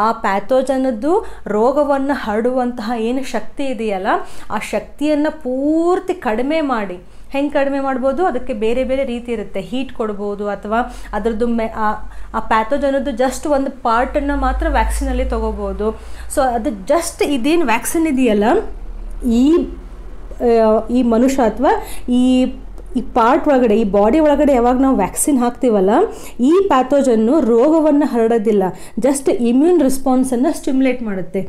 ಆ ಪ್ಯಾಥೋಜನದ್ದು ರೋಗವನ್ನು ಹರಡುವಂತಹ ಏನು ಶಕ್ತಿ ಇದೆಯಲ್ಲ, ಆ ಶಕ್ತಿಯನ್ನು ಪೂರ್ತಿ ಕಡಿಮೆ ಮಾಡಿ, ಹೆಂಗೆ ಕಡಿಮೆ ಮಾಡ್ಬೋದು, ಅದಕ್ಕೆ ಬೇರೆ ಬೇರೆ ರೀತಿ ಇರುತ್ತೆ. ಹೀಟ್ ಕೊಡ್ಬೋದು, ಅಥವಾ ಅದರದ್ದು ಆ ಪ್ಯಾಥೋಜನದ್ದು ಜಸ್ಟ್ ಒಂದು ಪಾರ್ಟನ್ನು ಮಾತ್ರ ವ್ಯಾಕ್ಸಿನಲ್ಲಿ ತೊಗೋಬೋದು. ಸೊ ಅದು ಜಸ್ಟ್ ಇದೇನು ವ್ಯಾಕ್ಸಿನ್ ಇದೆಯಲ್ಲ, ಈ ಮನುಷ್ಯ ಅಥವಾ ಈ ಪಾರ್ಟ್ ಒಳಗಡೆ, ಈ ಬಾಡಿ ಒಳಗಡೆ ಯಾವಾಗ ನಾವು ವ್ಯಾಕ್ಸಿನ್ ಹಾಕ್ತೀವಲ್ಲ, ಈ ಪ್ಯಾಥೋಜನ್ನು ರೋಗವನ್ನು ಹರಡೋದಿಲ್ಲ, ಜಸ್ಟ್ ಇಮ್ಯೂನ್ ರೆಸ್ಪಾನ್ಸನ್ನು ಸ್ಟಿಮ್ಯುಲೇಟ್ ಮಾಡುತ್ತೆ.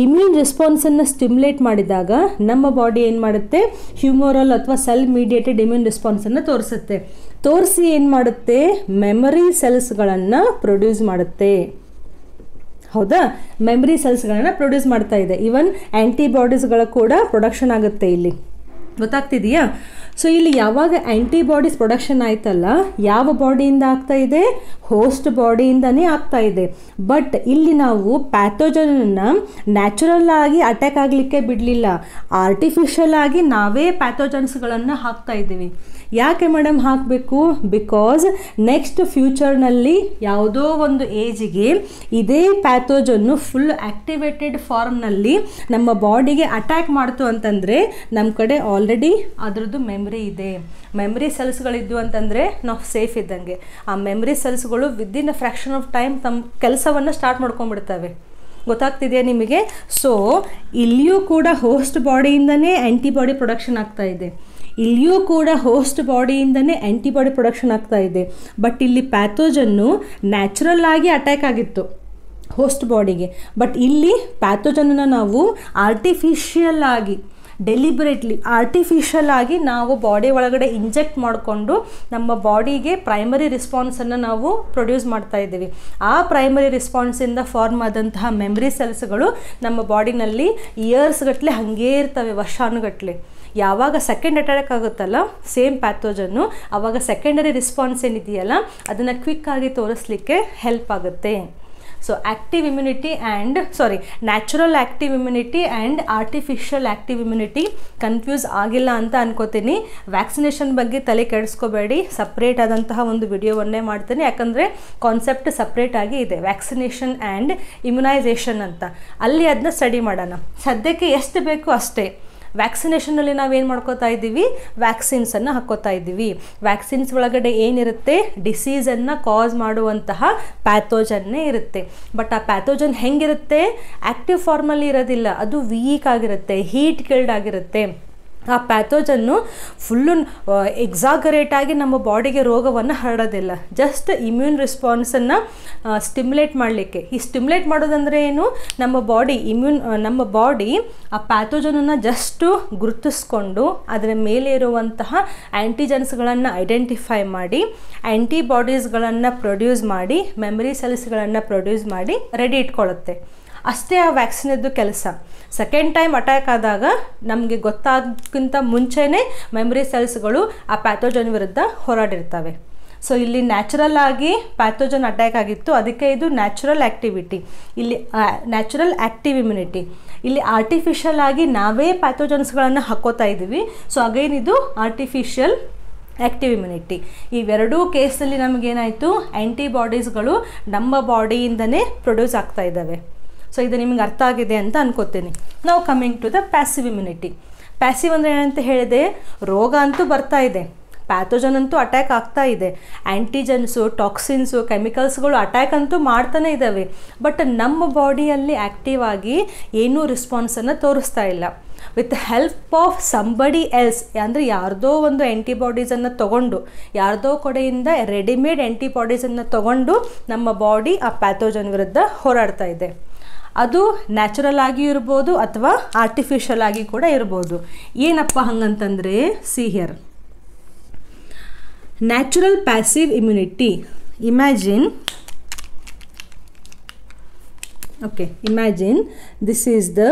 ಇಮ್ಯೂನ್ ರೆಸ್ಪಾನ್ಸನ್ನು ಸ್ಟಿಮ್ಯುಲೇಟ್ ಮಾಡಿದಾಗ ನಮ್ಮ ಬಾಡಿ ಏನು ಮಾಡುತ್ತೆ, ಹ್ಯೂಮರಲ್ ಅಥವಾ ಸೆಲ್ ಮೀಡಿಯೇಟೆಡ್ ಇಮ್ಯೂನ್ ರೆಸ್ಪಾನ್ಸನ್ನು ತೋರಿಸಿ ಏನು ಮಾಡುತ್ತೆ, ಮೆಮರಿ ಸೆಲ್ಸ್ಗಳನ್ನು ಪ್ರೊಡ್ಯೂಸ್ ಮಾಡುತ್ತೆ. ಹೌದಾ, ಮೆಮರಿ ಸೆಲ್ಸ್ಗಳನ್ನು ಪ್ರೊಡ್ಯೂಸ್ ಮಾಡ್ತಾ ಇದೆ. ಈವನ್ ಆ್ಯಂಟಿಬಾಡೀಸ್ಗಳ ಕೂಡ ಪ್ರೊಡಕ್ಷನ್ ಆಗುತ್ತೆ ಇಲ್ಲಿ. ಗೊತ್ತಾಗ್ತಿದೆಯಾ? ಸೊ ಇಲ್ಲಿ ಯಾವಾಗ ಆ್ಯಂಟಿಬಾಡೀಸ್ ಪ್ರೊಡಕ್ಷನ್ ಆಯ್ತಲ್ಲ, ಯಾವ ಬಾಡಿಯಿಂದ ಆಗ್ತಾ ಇದೆ, ಹೋಸ್ಟ್ ಬಾಡಿಯಿಂದನೇ ಆಗ್ತಾ ಇದೆ. ಬಟ್ ಇಲ್ಲಿ ನಾವು ಪ್ಯಾಥೋಜನನ್ನು ನ್ಯಾಚುರಲ್ ಆಗಿ ಅಟ್ಯಾಕ್ ಆಗಲಿಕ್ಕೆ ಬಿಡಲಿಲ್ಲ, ಆರ್ಟಿಫಿಷಿಯಲ್ ಆಗಿ ನಾವೇ ಪ್ಯಾಥೋಜನ್ಸ್ಗಳನ್ನು ಹಾಕ್ತಾ ಇದ್ದೀವಿ. ಯಾಕೆ ಮೇಡಮ್ ಹಾಕಬೇಕು? ಬಿಕಾಸ್ ನೆಕ್ಸ್ಟ್ ಫ್ಯೂಚರ್ನಲ್ಲಿ ಯಾವುದೋ ಒಂದು ಏಜಿಗೆ ಇದೇ ಪ್ಯಾಥೋಜನ್ನು ಫುಲ್ ಆ್ಯಕ್ಟಿವೇಟೆಡ್ ಫಾರ್ಮ್ನಲ್ಲಿ ನಮ್ಮ ಬಾಡಿಗೆ ಅಟ್ಯಾಕ್ ಮಾಡ್ತು ಅಂತಂದರೆ, ನಮ್ಮ ಕಡೆ ಆಲ್ರೆಡಿ ಅದರದ್ದು ಮೆಮ್ರಿ ಇದೆ. ಮೆಮ್ರಿ ಸೆಲ್ಸ್ಗಳಿದ್ದು ಅಂತಂದರೆ ನಾವು ಸೇಫ್ ಇದ್ದಂಗೆ. ಆ ಮೆಮ್ರಿ ಸೆಲ್ಸ್ಗಳು within a fraction of time ತಮ್ಮ ಕೆಲಸವನ್ನು ಸ್ಟಾರ್ಟ್ ಮಾಡ್ಕೊಂಡ್ಬಿಡ್ತವೆ. ಗೊತ್ತಾಗ್ತಿದೆಯಾ ನಿಮಗೆ? ಸೊ ಇಲ್ಲಿಯೂ ಕೂಡ ಹೋಸ್ಟ್ ಬಾಡಿಯಿಂದನೇ ಆ್ಯಂಟಿಬಾಡಿ ಪ್ರೊಡಕ್ಷನ್ ಆಗ್ತಾ ಇದೆ, ಇಲ್ಲಿಯೂ ಕೂಡ ಹೋಸ್ಟ್ ಬಾಡಿಯಿಂದನೇ ಆ್ಯಂಟಿಬಾಡಿ ಪ್ರೊಡಕ್ಷನ್ ಆಗ್ತಾ ಇದೆ. ಬಟ್ ಇಲ್ಲಿ ಪ್ಯಾಥೋಜನ್ನು ನ್ಯಾಚುರಲ್ ಆಗಿ ಅಟ್ಯಾಕ್ ಆಗಿತ್ತು ಹೋಸ್ಟ್ ಬಾಡಿಗೆ. ಬಟ್ ಇಲ್ಲಿ ಪ್ಯಾಥೋಜನನ್ನು ನಾವು ಆರ್ಟಿಫಿಷಿಯಲ್ ಆಗಿ, ಡೆಲಿಬ್ರೇಟ್ಲಿ ಆರ್ಟಿಫಿಷಿಯಲ್ ಆಗಿ ನಾವು ಬಾಡಿ ಒಳಗಡೆ ಇಂಜೆಕ್ಟ್ ಮಾಡಿಕೊಂಡು ನಮ್ಮ ಬಾಡಿಗೆ ಪ್ರೈಮರಿ ರೆಸ್ಪಾನ್ಸನ್ನು ನಾವು ಪ್ರೊಡ್ಯೂಸ್ ಮಾಡ್ತಾ ಇದ್ದೀವಿ. ಆ ಪ್ರೈಮರಿ ರೆಸ್ಪಾನ್ಸಿಂದ ಫಾರ್ಮ್ ಆದಂತಹ ಮೆಮ್ರಿ ಸೆಲ್ಸ್ಗಳು ನಮ್ಮ ಬಾಡಿನಲ್ಲಿ ಇಯರ್ಸ್ಗಟ್ಟಲೆ ಹಾಗೇ ಇರ್ತವೆ, ವರ್ಷಾನುಗಟ್ಟಲೆ. ಯಾವಾಗ ಸೆಕೆಂಡ್ ಅಟ್ಯಾಕ್ ಆಗುತ್ತಲ್ಲ ಸೇಮ್ ಪ್ಯಾಥೋಜನ್ನು, ಆವಾಗ ಸೆಕೆಂಡರಿ ರೆಸ್ಪಾನ್ಸ್ ಏನಿದೆಯಲ್ಲ ಅದನ್ನು ಕ್ವಿಕ್ಕಾಗಿ ತೋರಿಸ್ಲಿಕ್ಕೆ ಹೆಲ್ಪ್ ಆಗುತ್ತೆ. So active immunity and natural active immunity and artificial active immunity confuse ಆಗಿಲ್ಲ ಅಂತ ಅನ್ಕೋತೀನಿ. ವ್ಯಾಕ್ಸಿನೇಷನ್ ಬಗ್ಗೆ ತಲೆ ಕೆಡಿಸ್ಕೋಬೇಡಿ, ಸಪ್ರೇಟ್ ಆದಂತಹ ಒಂದು ವಿಡಿಯೋವನ್ನೇ ಮಾಡ್ತೀನಿ. ಯಾಕಂದರೆ ಕಾನ್ಸೆಪ್ಟ್ ಸಪ್ರೇಟ್ ಆಗಿ ಇದೆ, ವ್ಯಾಕ್ಸಿನೇಷನ್ ಆ್ಯಂಡ್ ಇಮ್ಯುನೈಸೇಷನ್ ಅಂತ. ಅಲ್ಲಿ ಅದನ್ನ ಸ್ಟಡಿ ಮಾಡೋಣ. ಸದ್ಯಕ್ಕೆ ಎಷ್ಟು ಬೇಕು ಅಷ್ಟೇ. ವ್ಯಾಕ್ಸಿನೇಷನಲ್ಲಿ ನಾವೇನು ಮಾಡ್ಕೋತಾ ಇದ್ದೀವಿ, ವ್ಯಾಕ್ಸಿನ್ಸನ್ನು ಹಾಕ್ಕೋತಾ ಇದ್ದೀವಿ. ವ್ಯಾಕ್ಸಿನ್ಸ್ ಒಳಗಡೆ ಏನಿರುತ್ತೆ, ಡಿಸೀಸನ್ನು ಕಾಸ್ ಮಾಡುವಂತಹ ಪ್ಯಾಥೋಜನ್ನೇ ಇರುತ್ತೆ. ಬಟ್ ಆ ಪ್ಯಾಥೋಜನ್ ಹೆಂಗಿರುತ್ತೆ, ಆ್ಯಕ್ಟಿವ್ ಫಾರ್ಮಲ್ಲಿ ಇರೋದಿಲ್ಲ, ಅದು ವೀಕ್ ಆಗಿರುತ್ತೆ, ಹೀಟ್ ಕಿಲ್ಡ್ ಆಗಿರುತ್ತೆ. ಆ ಪ್ಯಾಥೋಜನ್ನು ಫುಲ್ಲು ಎಕ್ಸಾಗರೇಟಾಗಿ ನಮ್ಮ ಬಾಡಿಗೆ ರೋಗವನ್ನು ಹರಡೋದಿಲ್ಲ. ಜಸ್ಟ್ ಇಮ್ಯೂನ್ ರೆಸ್ಪಾನ್ಸನ್ನು ಸ್ಟಿಮ್ಯುಲೇಟ್ ಮಾಡಲಿಕ್ಕೆ. ಈ ಸ್ಟಿಮ್ಯುಲೇಟ್ ಮಾಡೋದಂದರೆ ಏನು, ನಮ್ಮ ಬಾಡಿ ಆ ಪ್ಯಾಥೋಜನನ್ನು ಜಸ್ಟು ಗುರುತಿಸ್ಕೊಂಡು ಅದರ ಮೇಲೆ ಇರುವಂತಹ ಆ್ಯಂಟಿಜನ್ಸ್ಗಳನ್ನು ಐಡೆಂಟಿಫೈ ಮಾಡಿ ಆ್ಯಂಟಿಬಾಡೀಸ್ಗಳನ್ನು ಪ್ರೊಡ್ಯೂಸ್ ಮಾಡಿ ಮೆಮರಿ ಸೆಲ್ಸ್ಗಳನ್ನು ಪ್ರೊಡ್ಯೂಸ್ ಮಾಡಿ ರೆಡಿ ಇಟ್ಕೊಳ್ಳುತ್ತೆ. ಅಷ್ಟೇ ಆ ವ್ಯಾಕ್ಸಿನದ್ದು ಕೆಲಸ. ಸೆಕೆಂಡ್ ಟೈಮ್ ಅಟ್ಯಾಕ್ ಆದಾಗ ನಮಗೆ ಗೊತ್ತಾಗೋಕ್ಕಿಂತ ಮುಂಚೆನೇ ಮೆಮರಿ ಸೆಲ್ಸ್ಗಳು ಆ ಪ್ಯಾಥೋಜನ್ ವಿರುದ್ಧ ಹೋರಾಡಿರ್ತವೆ. ಸೊ ಇಲ್ಲಿ ನ್ಯಾಚುರಲ್ ಆಗಿ ಪ್ಯಾಥೋಜನ್ ಅಟ್ಯಾಕ್ ಆಗಿತ್ತು, ಅದಕ್ಕೆ ಇದು ನ್ಯಾಚುರಲ್ ಆ್ಯಕ್ಟಿವಿಟಿ. ಇಲ್ಲಿ ನ್ಯಾಚುರಲ್ ಆ್ಯಕ್ಟಿವ್ ಇಮ್ಯುನಿಟಿ. ಇಲ್ಲಿ ಆರ್ಟಿಫಿಷಿಯಲ್ ಆಗಿ ನಾವೇ ಪ್ಯಾಥೋಜನ್ಸ್ಗಳನ್ನು ಹಾಕೋತಾ ಇದ್ದೀವಿ. ಸೊ ಅಗೈನ್ ಇದು ಆರ್ಟಿಫಿಷಿಯಲ್ ಆ್ಯಕ್ಟಿವ್ ಇಮ್ಯುನಿಟಿ. ಇವೆರಡೂ ಕೇಸಲ್ಲಿ ನಮಗೇನಾಯಿತು, ಆ್ಯಂಟಿಬಾಡೀಸ್ಗಳು ನಮ್ಮ ಬಾಡಿಯಿಂದನೇ ಪ್ರೊಡ್ಯೂಸ್ ಆಗ್ತಾ ಇದ್ದಾವೆ. ಸೊ ಇದು ನಿಮ್ಗೆ ಅರ್ಥ ಆಗಿದೆ ಅಂತ ಅನ್ಕೋತೀನಿ. ನಾವು coming to the passive immunity. Passive ಅಂದರೆ ಏನಂತ ಹೇಳಿದೆ, ರೋಗ ಅಂತೂ ಬರ್ತಾ ಇದೆ, ಪ್ಯಾಥೋಜನ್ ಅಂತೂ ಅಟ್ಯಾಕ್ ಆಗ್ತಾ ಇದೆ, ಆ್ಯಂಟಿಜನ್ಸು, ಟಾಕ್ಸಿನ್ಸು, ಕೆಮಿಕಲ್ಸ್ಗಳು ಅಟ್ಯಾಕ್ ಅಂತೂ ಮಾಡ್ತಾನೆ ಇದ್ದಾವೆ. ಬಟ್ ನಮ್ಮ ಬಾಡಿಯಲ್ಲಿ ಆ್ಯಕ್ಟಿವ್ ಆಗಿ ಏನೂ ರೆಸ್ಪಾನ್ಸನ್ನು ತೋರಿಸ್ತಾ ಇಲ್ಲ. With help of somebody else, ಅಂದರೆ ಯಾರ್ದೋ ಒಂದು ಆ್ಯಂಟಿಬಾಡೀಸನ್ನು ತೊಗೊಂಡು, ಯಾರ್ದೋ ಕಡೆಯಿಂದ ರೆಡಿಮೇಡ್ ಆ್ಯಂಟಿಬಾಡೀಸನ್ನು ತೊಗೊಂಡು ನಮ್ಮ ಬಾಡಿ ಆ ಪ್ಯಾಥೋಜನ್ ವಿರುದ್ಧ ಹೋರಾಡ್ತಾ ಇದೆ. ಅದು ನ್ಯಾಚುರಲ್ ಆಗಿ ಇರ್ಬೋದು ಅಥವಾ ಆರ್ಟಿಫಿಷಿಯಲ್ ಆಗಿ ಕೂಡ ಇರ್ಬೋದು. ಏನಪ್ಪ ಹಂಗಂತಂದರೆ, see here, natural passive immunity. Imagine this is the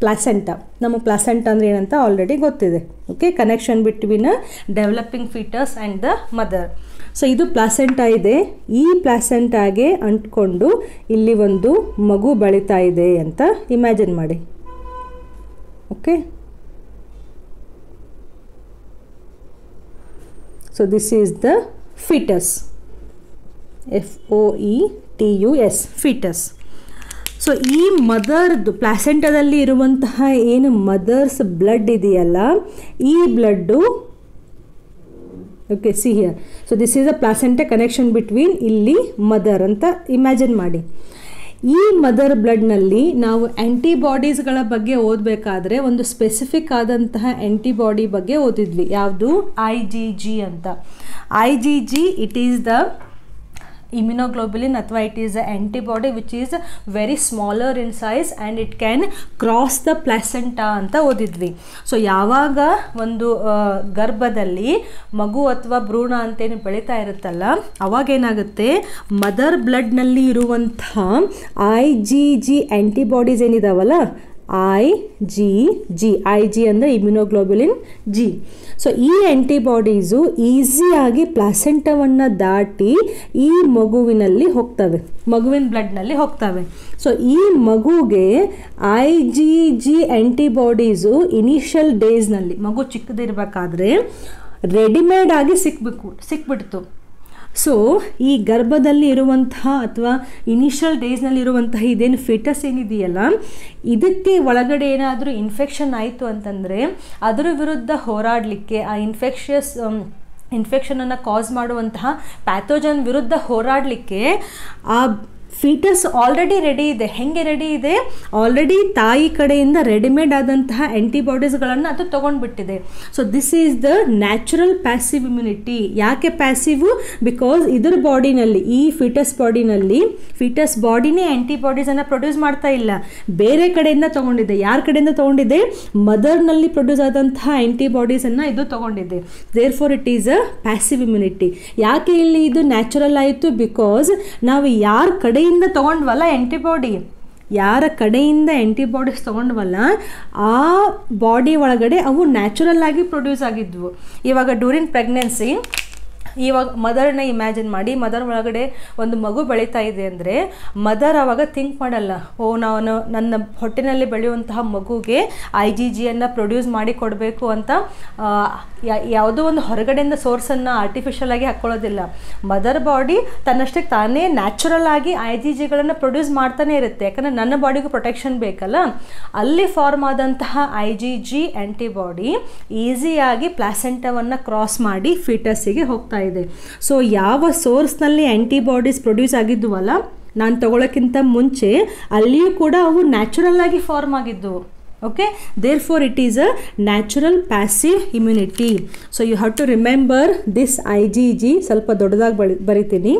placenta. ನಮಗೆ ಪ್ಲಾಸೆಂಟಾ ಅಂದರೆ ಏನಂತ ಆಲ್ರೆಡಿ ಗೊತ್ತಿದೆ. Okay, connection between developing foetus and the mother. So ಇದು ಪ್ಲಾಸೆಂಟಾ ಇದೆ. ಈ ಪ್ಲಾಸೆಂಟಾಗೆ ಅಂಟ್ಕೊಂಡು ಇಲ್ಲಿ ಒಂದು ಮಗು ಬೆಳೀತಾ ಇದೆ ಅಂತ ಇಮ್ಯಾಜಿನ್ ಮಾಡಿ. Okay, so this is the fetus, FOETUS, foetus. So ಈ ಮದರ್ದು ಪ್ಲಾಸೆಂಟಾದಲ್ಲಿ ಇರುವಂತಹ ಏನು ಮದರ್ಸ್ ಬ್ಲಡ್ ಇದೆಯಲ್ಲ, ಈ blood, okay see here, so this is a placenta connection between ಇಲ್ಲಿ ಮದರ್ ಅಂತ ಇಮ್ಯಾಜಿನ್ ಮಾಡಿ. ಈ ಮದರ್ ಬ್ಲಡ್ನಲ್ಲಿ ನಾವು ಆ್ಯಂಟಿಬಾಡೀಸ್ಗಳ ಬಗ್ಗೆ ಓದಬೇಕಾದ್ರೆ ಒಂದು ಸ್ಪೆಸಿಫಿಕ್ ಆದಂತಹ ಆ್ಯಂಟಿಬಾಡಿ ಬಗ್ಗೆ ಓದಿದ್ವಿ. ಯಾವುದು? IgG ಅಂತ. IgG, it is the immunoglobulin ಅಥವಾ it is a antibody which is very smaller in size and it can cross the placenta ಅಂತ ಓದಿದ್ವಿ. ಸೊ ಯಾವಾಗ ಒಂದು ಗರ್ಭದಲ್ಲಿ ಮಗು ಅಥವಾ ಭ್ರೂಣ ಅಂತೇನು ಬೆಳೀತಾ ಇರುತ್ತಲ್ಲ, ಅವಾಗೇನಾಗುತ್ತೆ, ಮದರ್ ಬ್ಲಡ್ನಲ್ಲಿ ಇರುವಂಥ IgG ಆ್ಯಂಟಿಬಾಡೀಸ್ ಏನಿದಾವಲ್ಲ, IG ಅಂದರೆ ಇಮ್ಯುನೋಗ್ಲೋಬುಲಿನ್ G. ಸೊ ಈ ಆ್ಯಂಟಿಬಾಡೀಸು ಈಸಿಯಾಗಿ ಪ್ಲಾಸೆಂಟವನ್ನು ದಾಟಿ ಈ ಮಗುವಿನಲ್ಲಿ ಹೋಗ್ತವೆ, ಮಗುವಿನ ಬ್ಲಡ್ನಲ್ಲಿ ಹೋಗ್ತವೆ. ಸೊ ಈ ಮಗುಗೆ IgG ಆ್ಯಂಟಿಬಾಡೀಸು ಇನಿಷಿಯಲ್ ಡೇಸ್ನಲ್ಲಿ, ಮಗು ಚಿಕ್ಕದಿರಬೇಕಾದ್ರೆ ರೆಡಿಮೇಡ್ ಆಗಿ ಸಿಕ್ಬಿಡ್ತು. ಸೊ ಈ ಗರ್ಭದಲ್ಲಿ ಇರುವಂತಹ ಅಥವಾ ಇನಿಷಿಯಲ್ ಡೇಸ್ನಲ್ಲಿರುವಂತಹ ಇದೇನು ಫಿಟಸ್ ಏನಿದೆಯಲ್ಲ, ಇದಕ್ಕೆ ಒಳಗಡೆ ಏನಾದರೂ ಇನ್ಫೆಕ್ಷನ್ ಆಯಿತು ಅಂತಂದರೆ ಅದರ ವಿರುದ್ಧ ಹೋರಾಡಲಿಕ್ಕೆ, ಆ ಇನ್ಫೆಕ್ಷನನ್ನು ಕಾಸ್ ಮಾಡುವಂತಹ ಪ್ಯಾಥೋಜನ್ ವಿರುದ್ಧ ಹೋರಾಡಲಿಕ್ಕೆ ಆ ಫೀಟಸ್ ಆಲ್ರೆಡಿ ರೆಡಿ ಇದೆ. ಹೇಗೆ ರೆಡಿ ಇದೆ? ಆಲ್ರೆಡಿ ತಾಯಿ ಕಡೆಯಿಂದ ರೆಡಿಮೇಡ್ ಆದಂತಹ ಆ್ಯಂಟಿಬಾಡೀಸ್ಗಳನ್ನು ಅದು ತೊಗೊಂಡ್ಬಿಟ್ಟಿದೆ. So this is the natural passive immunity. ಯಾಕೆ ಪ್ಯಾಸಿವು? ಬಿಕಾಸ್ ಇದರ ಬಾಡಿನಲ್ಲಿ, ಈ ಫೀಟಸ್ ಬಾಡಿನೇ ಆ್ಯಂಟಿಬಾಡೀಸನ್ನು ಪ್ರೊಡ್ಯೂಸ್ ಮಾಡ್ತಾ ಇಲ್ಲ, ಬೇರೆ ಕಡೆಯಿಂದ ತೊಗೊಂಡಿದೆ. ಯಾರ ಕಡೆಯಿಂದ ತೊಗೊಂಡಿದೆ? ಮದರ್ನಲ್ಲಿ ಪ್ರೊಡ್ಯೂಸ್ ಆದಂತಹ ಆ್ಯಂಟಿಬಾಡೀಸನ್ನು ಇದು ತೊಗೊಂಡಿದೆ. Therefore it is a passive immunity. ಯಾಕೆ ಇಲ್ಲಿ ಇದು ನ್ಯಾಚುರಲ್ ಆಯಿತು? ಬಿಕಾಸ್ ನಾವು ಯಾರ ಕಡೆಯಿಂದ ತೊಗೊಂಡ್ವಲ್ಲ ಯಾರ ಕಡೆಯಿಂದ ಆ್ಯಂಟಿಬಾಡೀಸ್ ತೊಗೊಂಡ್ವಲ್ಲ, ಆ ಬಾಡಿ ಒಳಗಡೆ ಅವು ನ್ಯಾಚುರಲ್ ಆಗಿ ಪ್ರೊಡ್ಯೂಸ್ ಆಗಿದ್ವು. ಇವಾಗ ಡ್ಯೂರಿಂಗ್ ಪ್ರೆಗ್ನೆನ್ಸಿ, ಇವಾಗ ಮದರ್ನ ಇಮ್ಯಾಜಿನ್ ಮಾಡಿ, ಮದರ್ ಒಳಗಡೆ ಒಂದು ಮಗು ಬೆಳೀತಾ ಇದೆ ಅಂದರೆ ಮದರ್ ಆವಾಗ ಥಿಂಕ್ ಮಾಡಲ್ಲ, ನಾನು ನನ್ನ ಹೊಟ್ಟೆನಲ್ಲಿ ಬೆಳೆಯುವಂತಹ ಮಗುಗೆ IgGಯನ್ನು ಪ್ರೊಡ್ಯೂಸ್ ಮಾಡಿ ಕೊಡಬೇಕು ಅಂತ ಯಾವುದೋ ಒಂದು ಹೊರಗಡೆಯಿಂದ ಸೋರ್ಸನ್ನು ಆರ್ಟಿಫಿಷಿಯಲ್ ಆಗಿ ಹಾಕ್ಕೊಳ್ಳೋದಿಲ್ಲ. ಮದರ್ ಬಾಡಿ ತನ್ನಷ್ಟಕ್ಕೆ ತಾನೇ ನ್ಯಾಚುರಲ್ ಆಗಿ IgGಗಳನ್ನು ಪ್ರೊಡ್ಯೂಸ್ ಮಾಡ್ತಾನೆ ಇರುತ್ತೆ. ಯಾಕಂದರೆ ನನ್ನ ಬಾಡಿಗೂ ಪ್ರೊಟೆಕ್ಷನ್ ಬೇಕಲ್ಲ. ಅಲ್ಲಿ ಫಾರ್ಮ್ ಆದಂತಹ IgG ಆ್ಯಂಟಿಬಾಡಿ ಈಸಿಯಾಗಿ ಪ್ಲಾಸೆಂಟಾವನ್ನು ಕ್ರಾಸ್ ಮಾಡಿ ಫೀಟಸ್ಸಿಗೆ ಹೋಗ್ತಾ ಇದೆ. ಸೊ ಯಾವ ಸೋರ್ಸ್ನಲ್ಲಿ ಆ್ಯಂಟಿಬಾಡೀಸ್ ಪ್ರೊಡ್ಯೂಸ್ ಆಗಿದ್ವಲ್ಲ ನಾನು ತಗೊಳ್ಳೋಕ್ಕಿಂತ ಮುಂಚೆ, ಅಲ್ಲಿಯೂ ಕೂಡ ಅವು ನ್ಯಾಚುರಲ್ ಆಗಿ ಫಾರ್ಮ್ ಆಗಿದ್ದವು. Okay, therefore it is a natural passive immunity. So you have to remember this IgG. ಸ್ವಲ್ಪ ದೊಡ್ಡದಾಗಿ ಬರಿತೀನಿ.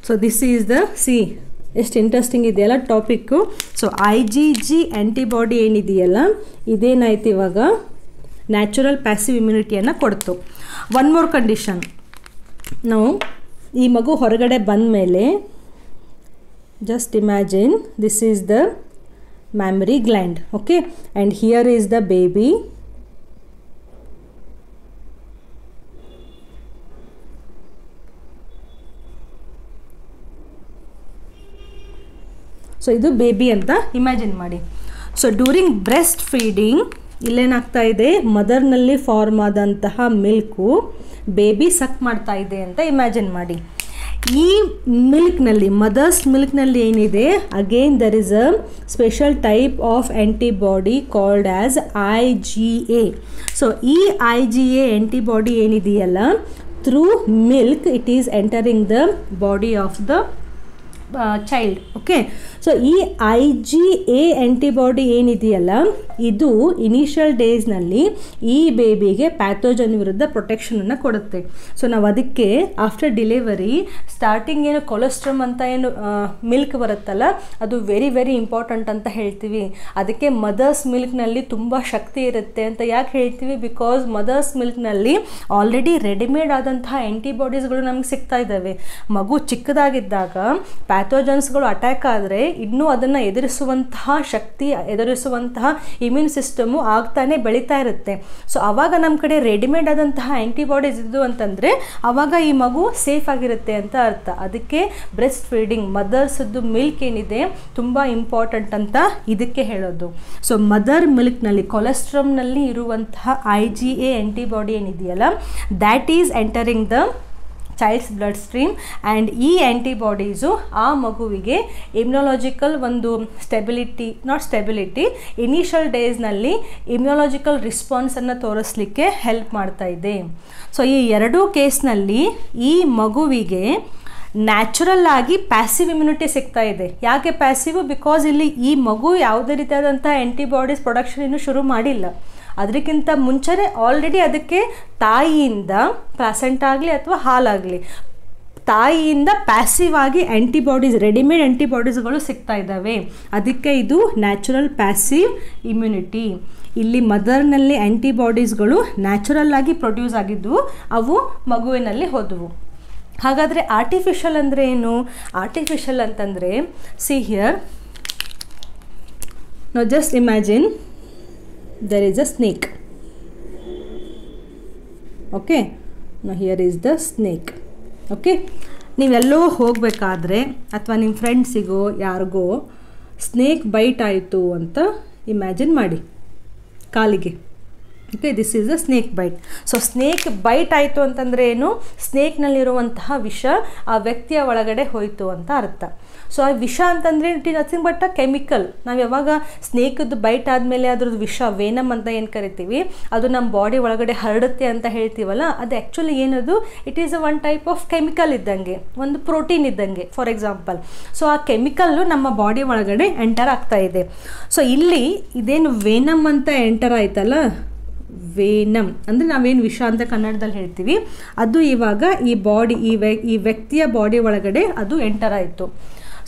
So this is the ಎಷ್ಟು ಇಂಟ್ರೆಸ್ಟಿಂಗ್ ಇದೆಯಲ್ಲ ಟಾಪಿಕ್ಕು. ಸೊ IgG ಆ್ಯಂಟಿಬಾಡಿ ಏನಿದೆಯಲ್ಲ ಇದೇನಾಯ್ತು ಇವಾಗ ನ್ಯಾಚುರಲ್ ಪ್ಯಾಸಿವ್ ಇಮ್ಯುನಿಟಿಯನ್ನು ಕೊಡ್ತು. ಒನ್ ಮೋರ್ ಕಂಡೀಷನ್, ನಾವು ಈ ಮಗು ಹೊರಗಡೆ ಬಂದ ಮೇಲೆ just imagine this is the mammary gland, okay, and here is the baby. So idu baby anta imagine ಮಾಡಿ. So during breast feeding ಇಲ್ಲೇನಾಗ್ತಾ ಇದೆ, ಮದರ್ನಲ್ಲಿ ಫಾರ್ಮ್ ಆದಂತಹ ಮಿಲ್ಕು ಬೇಬಿ ಸಕ್ ಮಾಡ್ತಾ ಇದೆ ಅಂತ ಇಮ್ಯಾಜಿನ್ ಮಾಡಿ. ಈ ಮಿಲ್ಕ್ನಲ್ಲಿ, ಮದರ್ಸ್ ಮಿಲ್ಕ್ನಲ್ಲಿ ಏನಿದೆ, again there is a special type of antibody called as IgA. So ಈ IgA ಆ್ಯಂಟಿಬಾಡಿ ಏನಿದೆಯಲ್ಲ, through milk it is entering the body of the child. Okay, so ಈ IgA ಆ್ಯಂಟಿಬಾಡಿ ಏನಿದೆಯಲ್ಲ ಇದು ಇನಿಷಿಯಲ್ ಡೇಸ್ನಲ್ಲಿ ಈ ಬೇಬಿಗೆ ಪ್ಯಾಥೋಜನ್ ವಿರುದ್ಧ ಪ್ರೊಟೆಕ್ಷನನ್ನು ಕೊಡುತ್ತೆ. ಸೊ ನಾವು ಅದಕ್ಕೆ ಆಫ್ಟರ್ ಡಿಲಿವರಿ ಸ್ಟಾರ್ಟಿಂಗ್ ಏನು ಕೊಲೆಸ್ಟ್ರಮ್ ಅಂತ ಏನು ಮಿಲ್ಕ್ ಬರುತ್ತಲ್ಲ ಅದು ವೆರಿ ವೆರಿ ಇಂಪಾರ್ಟೆಂಟ್ ಅಂತ ಹೇಳ್ತೀವಿ. ಅದಕ್ಕೆ ಮದರ್ಸ್ ಮಿಲ್ಕ್ನಲ್ಲಿ ತುಂಬ ಶಕ್ತಿ ಇರುತ್ತೆ ಅಂತ ಯಾಕೆ ಹೇಳ್ತೀವಿ, ಬಿಕಾಸ್ ಮದರ್ಸ್ ಮಿಲ್ಕ್ನಲ್ಲಿ ಆಲ್ರೆಡಿ ರೆಡಿಮೇಡ್ ಆದಂತಹ ಆ್ಯಂಟಿಬಾಡೀಸ್ಗಳು ನಮ್ಗೆ ಸಿಗ್ತಾ ಇದ್ದಾವೆ. ಮಗು ಚಿಕ್ಕದಾಗಿದ್ದಾಗ ಪ್ಯಾಥೋಜನ್ಸ್ಗಳು ಅಟ್ಯಾಕ್ ಆದರೆ ಇನ್ನೂ ಅದನ್ನು ಎದುರಿಸುವಂತಹ ಶಕ್ತಿ, ಎದುರಿಸುವಂತಹ ಇಮ್ಯೂನ್ ಸಿಸ್ಟಮು ಆಗ್ತಾನೆ ಬೆಳೀತಾ ಇರುತ್ತೆ. ಸೊ ಆವಾಗ ನಮ್ಮ ಕಡೆ ರೆಡಿಮೇಡ್ ಆದಂತಹ ಆ್ಯಂಟಿಬಾಡೀಸ್ ಇದ್ದು ಅಂತಂದರೆ ಆವಾಗ ಈ ಮಗು ಸೇಫ್ ಆಗಿರುತ್ತೆ ಅಂತ ಅರ್ಥ. ಅದಕ್ಕೆ ಬ್ರೆಸ್ಟ್ ಫೀಡಿಂಗ್, ಮದರ್ಸ್ದು ಮಿಲ್ಕ್ ಏನಿದೆ ತುಂಬ ಇಂಪಾರ್ಟೆಂಟ್ ಅಂತ ಇದಕ್ಕೆ ಹೇಳೋದು. ಸೊ ಮದರ್ ಮಿಲ್ಕ್ನಲ್ಲಿ ಕೊಲೆಸ್ಟ್ರಮ್ನಲ್ಲಿ ಇರುವಂತಹ IgA ಆ್ಯಂಟಿಬಾಡಿ ಏನಿದೆಯಲ್ಲ that is entering the child's blood stream and ಈ ಆ್ಯಂಟಿಬಾಡೀಸು ಆ ಮಗುವಿಗೆ ಇಮ್ಯುನಾಲಜಿಕಲ್ ಒಂದು ಸ್ಟೆಬಿಲಿಟಿ ಇನಿಷಿಯಲ್ ಡೇಸ್ನಲ್ಲಿ ಇಮ್ಯುನಾಲಜಿಕಲ್ ರಿಸ್ಪಾನ್ಸನ್ನು ತೋರಿಸ್ಲಿಕ್ಕೆ ಹೆಲ್ಪ್ ಮಾಡ್ತಾ ಇದೆ. ಸೊ ಈ ಎರಡೂ ಕೇಸ್ನಲ್ಲಿ ಈ ಮಗುವಿಗೆ ನ್ಯಾಚುರಲ್ ಆಗಿ ಪ್ಯಾಸಿವ್ ಇಮ್ಯುನಿಟಿ ಸಿಗ್ತಾ ಇದೆ. ಯಾಕೆ ಪ್ಯಾಸಿವ್? ಬಿಕಾಸ್ ಇಲ್ಲಿ ಈ ಮಗು ಯಾವುದೇ ರೀತಿಯಾದಂಥ ಆ್ಯಂಟಿಬಾಡೀಸ್ ಪ್ರೊಡಕ್ಷನ್ ಇನ್ನೂ ಶುರು ಮಾಡಿಲ್ಲ. ಅದಕ್ಕಿಂತ ಮುಂಚೆನೇ ಆಲ್ರೆಡಿ ಅದಕ್ಕೆ ತಾಯಿಯಿಂದ ಪ್ಲಾಸೆಂಟ್ ಆಗಲಿ ಅಥವಾ ಹಾಲಾಗಲಿ ತಾಯಿಯಿಂದ ಪ್ಯಾಸಿವ್ ಆಗಿ ಆ್ಯಂಟಿಬಾಡೀಸ್, ರೆಡಿಮೇಡ್ ಆ್ಯಂಟಿಬಾಡೀಸ್ಗಳು ಸಿಗ್ತಾ ಇದ್ದಾವೆ. ಅದಕ್ಕೆ ಇದು ನ್ಯಾಚುರಲ್ ಪ್ಯಾಸಿವ್ ಇಮ್ಯುನಿಟಿ. ಇಲ್ಲಿ ಮದರ್ನಲ್ಲಿ ಆ್ಯಂಟಿಬಾಡೀಸ್ಗಳು ನ್ಯಾಚುರಲ್ ಆಗಿ ಪ್ರೊಡ್ಯೂಸ್ ಆಗಿದ್ದವು, ಅವು ಮಗುವಿನಲ್ಲಿ ಹೋದವು. ಹಾಗಾದರೆ ಆರ್ಟಿಫಿಷಿಯಲ್ ಅಂದರೆ ಏನು? ಆರ್ಟಿಫಿಷಿಯಲ್ ಅಂತಂದರೆ ಸಿ ಹಿಯರ್, ನಾವು just imagine there is a snake. Okay, now here is the snake. Okay, ನೀವೆಲ್ಲೋ ಹೋಗಬೇಕಾದ್ರೆ ಅಥವಾ ನಿಮ್ಮ ಫ್ರೆಂಡ್ಸಿಗೋ ಯಾರಿಗೋ ಸ್ನೇಕ್ ಬೈಟ್ ಆಯಿತು ಅಂತ ಇಮ್ಯಾಜಿನ್ ಮಾಡಿ ಕಾಲಿಗೆ. Okay, this is a snake byte. So snake byte ಆಯಿತು ಅಂತಂದರೆ ಏನು? ಸ್ನೇಕ್ನಲ್ಲಿರುವಂತಹ ವಿಷ ಆ ವ್ಯಕ್ತಿಯ ಒಳಗಡೆ ಹೋಯಿತು ಅಂತ ಅರ್ಥ. ಸೊ ಆ ವಿಷ ಅಂತಂದರೆ it is nothing but a chemical. ನಾವು ಯಾವಾಗ ಸ್ನೇಕದ್ದು ಬೈಟ್ ಆದಮೇಲೆ ಅದ್ರದ್ದು ವಿಷ, ವೇನಮ್ ಅಂತ ಏನು ಕರಿತೀವಿ, ಅದು ನಮ್ಮ ಬಾಡಿ ಒಳಗಡೆ ಹರಡುತ್ತೆ ಅಂತ ಹೇಳ್ತೀವಲ್ಲ, ಅದು ಆ್ಯಕ್ಚುಲಿ ಏನದು, it is one type of chemical ಇದ್ದಂಗೆ, ಒಂದು ಪ್ರೋಟೀನ್ ಇದ್ದಂಗೆ ಫಾರ್ ಎಕ್ಸಾಂಪಲ್. ಸೊ ಆ ಕೆಮಿಕಲ್ಲು ನಮ್ಮ ಬಾಡಿ ಒಳಗಡೆ ಎಂಟರ್ ಆಗ್ತಾ ಇದೆ. ಸೊ ಇಲ್ಲಿ ಇದೇನು ವೇನಮ್ ಅಂತ ಎಂಟರ್ ಆಯ್ತಲ್ಲ, ವೇನಮ್ ಅಂದರೆ ನಾವೇನು ವಿಷ ಅಂತ ಕನ್ನಡದಲ್ಲಿ ಹೇಳ್ತೀವಿ, ಅದು ಇವಾಗ ಈ ವ್ಯಕ್ತಿಯ ಬಾಡಿ ಒಳಗಡೆ ಅದು ಎಂಟರ್ ಆಯಿತು.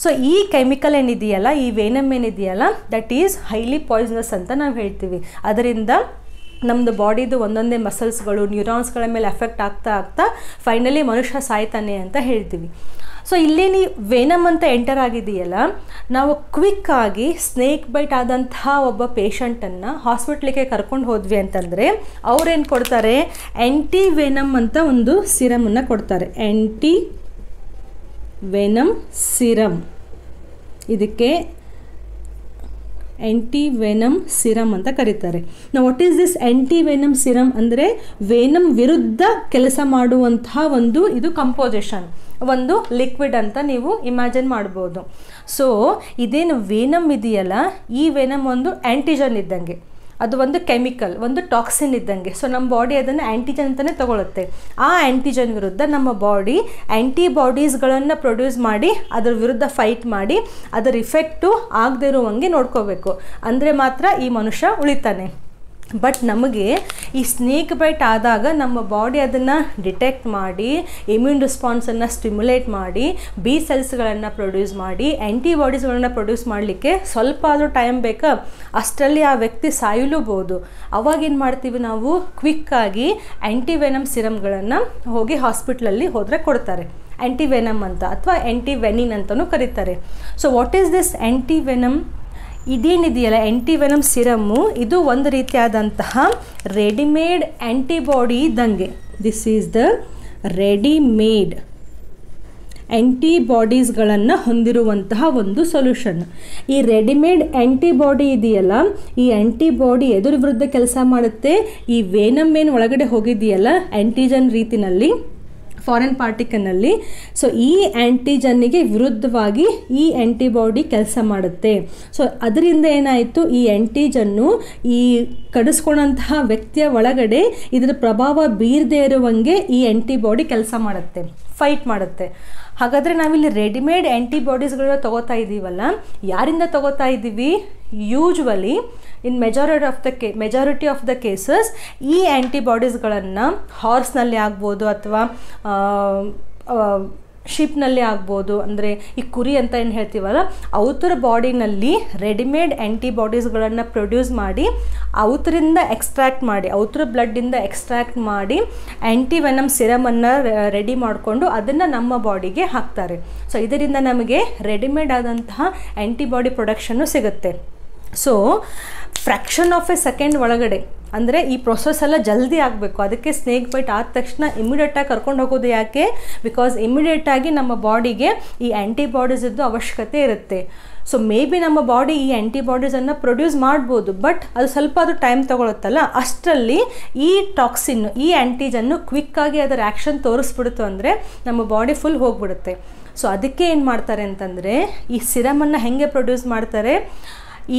ಸೊ ಈ ಕೆಮಿಕಲ್ ಏನಿದೆಯಲ್ಲ, ಈ ವೇನಮ್ ಏನಿದೆಯಲ್ಲ, ದಟ್ ಈಸ್ ಹೈಲಿ ಪಾಯ್ಸನಸ್ ಅಂತ ನಾವು ಹೇಳ್ತೀವಿ. ಅದರಿಂದ ನಮ್ಮದು ಬಾಡಿದು ಒಂದೊಂದೇ ಮಸಲ್ಸ್ಗಳು, ನ್ಯೂರಾನ್ಸ್ಗಳ ಮೇಲೆ ಎಫೆಕ್ಟ್ ಆಗ್ತಾ ಫೈನಲಿ ಮನುಷ್ಯ ಸಾಯ್ತಾನೆ ಅಂತ ಹೇಳ್ತೀವಿ. ಸೊ ಇಲ್ಲೇನು ವೇನಮ್ ಅಂತ ಎಂಟರ್ ಆಗಿದೆಯಲ್ಲ, ನಾವು ಕ್ವಿಕ್ಕಾಗಿ ಸ್ನೇಕ್ ಬೈಟ್ ಆದಂತಹ ಒಬ್ಬ ಪೇಷಂಟನ್ನು ಹಾಸ್ಪಿಟ್ಲಿಗೆ ಕರ್ಕೊಂಡು ಹೋದ್ವಿ ಅಂತಂದರೆ ಅವ್ರೇನು ಕೊಡ್ತಾರೆ, ಆ್ಯಂಟಿ ವೇನಮ್ ಅಂತ ಒಂದು ಸಿರಮನ್ನು ಕೊಡ್ತಾರೆ. ಆ್ಯಂಟಿ ವೇನಮ್ ಸಿರಮ್, ಇದಕ್ಕೆ ಆ್ಯಂಟಿ ವೆನಮ್ ಸಿರಮ್ ಅಂತ ಕರೀತಾರೆ. ನಾವು what is this anti venom serum ಅಂದರೆ ವೇನಮ್ ವಿರುದ್ಧ ಕೆಲಸ ಮಾಡುವಂತಹ ಒಂದು ಇದು ಕಂಪೋಸಿಷನ್, ಒಂದು ಲಿಕ್ವಿಡ್ ಅಂತ ನೀವು ಇಮ್ಯಾಜಿನ್ ಮಾಡ್ಬೋದು. ಸೊ ಇದೇನು ವೇನಮ್ ಇದೆಯಲ್ಲ, ಈ ವೇನಮ್ ಒಂದು ಆ್ಯಂಟಿಜನ್ ಇದ್ದಂಗೆ. ಅದು ಒಂದು ಕೆಮಿಕಲ್, ಒಂದು ಟಾಕ್ಸಿನ್ ಇದ್ದಂಗೆ. ಸೊ ನಮ್ಮ ಬಾಡಿ ಅದನ್ನು ಆ್ಯಂಟಿಜನ್ ಅಂತಲೇ ತಗೊಳುತ್ತೆ. ಆ ಆ್ಯಂಟಿಜನ್ ವಿರುದ್ಧ ನಮ್ಮ ಬಾಡಿ ಆ್ಯಂಟಿಬಾಡೀಸ್ಗಳನ್ನು ಪ್ರೊಡ್ಯೂಸ್ ಮಾಡಿ ಅದರ ವಿರುದ್ಧ ಫೈಟ್ ಮಾಡಿ ಅದರ ಇಫೆಕ್ಟು ಆಗದೇ ಇರುವಂಗೆ ನೋಡ್ಕೋಬೇಕು. ಅಂದರೆ ಮಾತ್ರ ಈ ಮನುಷ್ಯ ಉಳಿತಾನೆ. ಬಟ್ ನಮಗೆ ಈ ಸ್ನೇಕ್ ಬೈಟ್ ಆದಾಗ ನಮ್ಮ ಬಾಡಿ ಅದನ್ನು ಡಿಟೆಕ್ಟ್ ಮಾಡಿ ಇಮ್ಯೂನ್ ರೆಸ್ಪಾನ್ಸನ್ನು ಸ್ಟಿಮ್ಯುಲೇಟ್ ಮಾಡಿ ಬಿ ಸೆಲ್ಸ್ಗಳನ್ನು ಪ್ರೊಡ್ಯೂಸ್ ಮಾಡಿ ಆ್ಯಂಟಿಬಾಡೀಸ್ಗಳನ್ನು ಪ್ರೊಡ್ಯೂಸ್ ಮಾಡಲಿಕ್ಕೆ ಸ್ವಲ್ಪ ಆದರೂ ಟೈಮ್ ಬೇಕಾ? ಅಷ್ಟರಲ್ಲಿ ಆ ವ್ಯಕ್ತಿ ಸಾಯಲೂಬಹುದು. ಅವಾಗೇನು ಮಾಡ್ತೀವಿ ನಾವು? ಕ್ವಿಕ್ಕಾಗಿ ಆ್ಯಂಟಿವೆನಮ್ ಸಿರಮ್ಗಳನ್ನು ಹೋಗಿ ಹಾಸ್ಪಿಟ್ಲಲ್ಲಿ ಹೋದರೆ ಕೊಡ್ತಾರೆ. ಆ್ಯಂಟಿವೆನಮ್ ಅಂತ ಅಥವಾ ಆ್ಯಂಟಿವೆನಿನ್ ಅಂತಲೂ ಕರೀತಾರೆ. So what is this antivenom? ಇದೇನಿದೆಯಲ್ಲ ಆ್ಯಂಟಿವೆನಮ್ ಸಿರಮ್ಮು, ಇದು ಒಂದು ರೀತಿಯಾದಂತಹ ರೆಡಿಮೇಡ್ ಆ್ಯಂಟಿಬಾಡಿ ಇದ್ದಂಗೆ. ದಿಸ್ ಈಸ್ ದ ರೆಡಿಮೇಡ್ ಆ್ಯಂಟಿಬಾಡೀಸ್ಗಳನ್ನು ಹೊಂದಿರುವಂತಹ ಒಂದು ಸೊಲ್ಯೂಷನ್. ಈ ರೆಡಿಮೇಡ್ ಆ್ಯಂಟಿಬಾಡಿ ಇದೆಯಲ್ಲ, ಈ ಆ್ಯಂಟಿಬಾಡಿ ಎದುರು ವಿರುದ್ಧ ಕೆಲಸ ಮಾಡುತ್ತೆ. ಈ ವೇನಮ್ ಏನು ಒಳಗಡೆ ಹೋಗಿದೆಯಲ್ಲ ಆ್ಯಂಟಿಜನ್ ರೀತಿನಲ್ಲಿ, ಫಾರಿನ್ ಪಾರ್ಟಿಕಲ್ನಲ್ಲಿ, ಸೊ ಈ ಆ್ಯಂಟಿಜನ್ನಿಗೆ ವಿರುದ್ಧವಾಗಿ ಈ ಆ್ಯಂಟಿಬಾಡಿ ಕೆಲಸ ಮಾಡುತ್ತೆ. ಸೊ ಅದರಿಂದ ಏನಾಯಿತು? ಈ ಆ್ಯಂಟಿಜನ್ನು ಈ ಕಡಿಸ್ಕೊಂಡಂತಹ ವ್ಯಕ್ತಿಯ ಒಳಗಡೆ ಇದರ ಪ್ರಭಾವ ಬೀರದೇ ಇರುವಂಗೆ ಈ ಆ್ಯಂಟಿಬಾಡಿ ಕೆಲಸ ಮಾಡುತ್ತೆ, ಫೈಟ್ ಮಾಡುತ್ತೆ. ಹಾಗಾದರೆ ನಾವಿಲ್ಲಿ ರೆಡಿಮೇಡ್ ಆ್ಯಂಟಿಬಾಡೀಸ್ಗಳನ್ನ ತೊಗೋತಾ ಇದ್ದೀವಲ್ಲ, ಯಾರಿಂದ ತೊಗೋತಾ ಇದ್ದೀವಿ? Usually in majority of the cases ಈ ಆ್ಯಂಟಿಬಾಡೀಸ್ಗಳನ್ನು ಹಾರ್ಸ್ನಲ್ಲಿ ಆಗ್ಬೋದು ಅಥವಾ ಶೀಪ್ನಲ್ಲಿ ಆಗ್ಬೋದು. ಅಂದರೆ ಈ ಕುರಿ ಅಂತ ಏನು ಹೇಳ್ತೀವಲ್ಲ, ಅವತರ ಬಾಡಿನಲ್ಲಿ ರೆಡಿಮೇಡ್ ಆ್ಯಂಟಿಬಾಡೀಸ್ಗಳನ್ನು ಪ್ರೊಡ್ಯೂಸ್ ಮಾಡಿ ಅವತರಿಂದ ಎಕ್ಸ್ಟ್ರಾಕ್ಟ್ ಮಾಡಿ, ಅವತರ ಬ್ಲಡ್ಡಿಂದ ಎಕ್ಸ್ಟ್ರಾಕ್ಟ್ ಮಾಡಿ ಆ್ಯಂಟಿವೆನಮ್ ಸಿರಮನ್ನು ರೆಡಿ ಮಾಡಿಕೊಂಡು ಅದನ್ನು ನಮ್ಮ ಬಾಡಿಗೆ ಹಾಕ್ತಾರೆ. ಸೊ ಇದರಿಂದ ನಮಗೆ ರೆಡಿಮೇಡ್ ಆದಂತಹ ಆ್ಯಂಟಿಬಾಡಿ ಪ್ರೊಡಕ್ಷನ್ನು ಸಿಗುತ್ತೆ. So fraction of A second ಒಳಗಡೆ, ಅಂದರೆ ಈ ಪ್ರೊಸೆಸ್ ಎಲ್ಲ ಜಲ್ದಿ ಆಗಬೇಕು. ಅದಕ್ಕೆ ಸ್ನೇಕ್ ಬೈಟ್ ಆದ ತಕ್ಷಣ ಇಮಿಡಿಯೇಟಾಗಿ ಕರ್ಕೊಂಡು ಹೋಗೋದು ಯಾಕೆ? ಬಿಕಾಸ್ ಇಮಿಡಿಯೇಟಾಗಿ ನಮ್ಮ ಬಾಡಿಗೆ ಈ ಆ್ಯಂಟಿಬಾಡೀಸ್ ಇದ್ದು ಅವಶ್ಯಕತೆ ಇರುತ್ತೆ. ಸೊ ಮೇ ಬಿ ನಮ್ಮ ಬಾಡಿ ಈ ಆ್ಯಂಟಿಬಾಡೀಸನ್ನು ಪ್ರೊಡ್ಯೂಸ್ ಮಾಡ್ಬೋದು, ಬಟ್ ಅದು ಸ್ವಲ್ಪ ಅದು ಟೈಮ್ ತೊಗೊಳುತ್ತಲ್ಲ, ಅಷ್ಟರಲ್ಲಿ ಈ ಟಾಕ್ಸಿನ್, ಈ ಆ್ಯಂಟಿಜನ್ನು ಕ್ವಿಕ್ಕಾಗಿ ಅದರ ಆ್ಯಕ್ಷನ್ ತೋರಿಸ್ಬಿಡ್ತು ಅಂದರೆ ನಮ್ಮ ಬಾಡಿ ಫುಲ್ ಹೋಗ್ಬಿಡುತ್ತೆ. ಸೊ ಅದಕ್ಕೆ ಏನು ಮಾಡ್ತಾರೆ ಅಂತಂದರೆ, ಈ ಸಿರಮನ್ನು ಹೇಗೆ ಪ್ರೊಡ್ಯೂಸ್ ಮಾಡ್ತಾರೆ?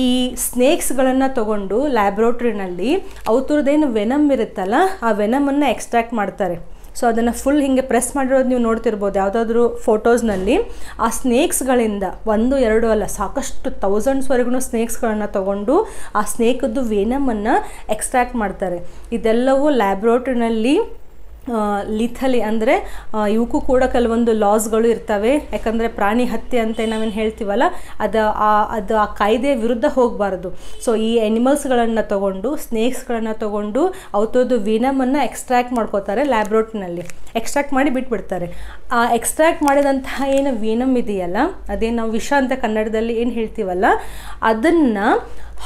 ಈ ಸ್ನೇಕ್ಸ್ಗಳನ್ನು ತೊಗೊಂಡು ಲ್ಯಾಬ್ರೋಟ್ರಿನಲ್ಲಿ ಅವತರದ್ದೇನು ವೆನಮ್ ಇರುತ್ತಲ್ಲ, ಆ ವೆನಮನ್ನು ಎಕ್ಸ್ಟ್ರಾಕ್ಟ್ ಮಾಡ್ತಾರೆ. ಸೊ ಅದನ್ನು ಫುಲ್ ಹೀಗೆ ಪ್ರೆಸ್ ಮಾಡಿರೋದು ನೀವು ನೋಡ್ತಿರ್ಬೋದು ಯಾವುದಾದ್ರೂ ಫೋಟೋಸ್ನಲ್ಲಿ. ಆ ಸ್ನೇಕ್ಸ್ಗಳಿಂದ 1-2 ಅಲ್ಲ, ಸಾಕಷ್ಟು ಥೌಸಂಡ್ಸ್ವರೆಗೂ ಸ್ನೇಕ್ಸ್ಗಳನ್ನು ತೊಗೊಂಡು ಆ ಸ್ನೇಕದ್ದು ವೆನಮನ್ನು ಎಕ್ಸ್ಟ್ರಾಕ್ಟ್ ಮಾಡ್ತಾರೆ. ಇದೆಲ್ಲವೂ ಲ್ಯಾಬ್ರೋಟ್ರಿನಲ್ಲಿ ಲಿಥಲಿ, ಅಂದರೆ ಇವಕ್ಕೂ ಕೂಡ ಕೆಲವೊಂದು ಲಾಸ್ಗಳು ಇರ್ತವೆ. ಯಾಕಂದರೆ ಪ್ರಾಣಿ ಹತ್ಯೆ ಅಂತ ನಾವೇನು ಹೇಳ್ತೀವಲ್ಲ, ಅದು ಆ ಕಾಯ್ದೆ ವಿರುದ್ಧ ಹೋಗಬಾರ್ದು. ಸೊ ಈ ಎನಿಮಲ್ಸ್ಗಳನ್ನು ತೊಗೊಂಡು, ಸ್ನೇಕ್ಸ್ಗಳನ್ನು ತೊಗೊಂಡು ಅವತ್ತದ್ದು ವೆನಮನ್ನು ಎಕ್ಸ್ಟ್ರಾಕ್ಟ್ ಮಾಡ್ಕೋತಾರೆ ಲ್ಯಾಬ್ರೋಟ್ರಿನಲ್ಲಿ. ಎಕ್ಸ್ಟ್ರಾಕ್ಟ್ ಮಾಡಿ ಬಿಟ್ಬಿಡ್ತಾರೆ. ಆ ಎಕ್ಸ್ಟ್ರಾಕ್ಟ್ ಮಾಡಿದಂತಹ ಏನು ವೆನಮ್ ಇದೆಯಲ್ಲ, ಅದೇನು ನಾವು ವಿಷ ಅಂತ ಕನ್ನಡದಲ್ಲಿ ಏನು ಹೇಳ್ತೀವಲ್ಲ, ಅದನ್ನು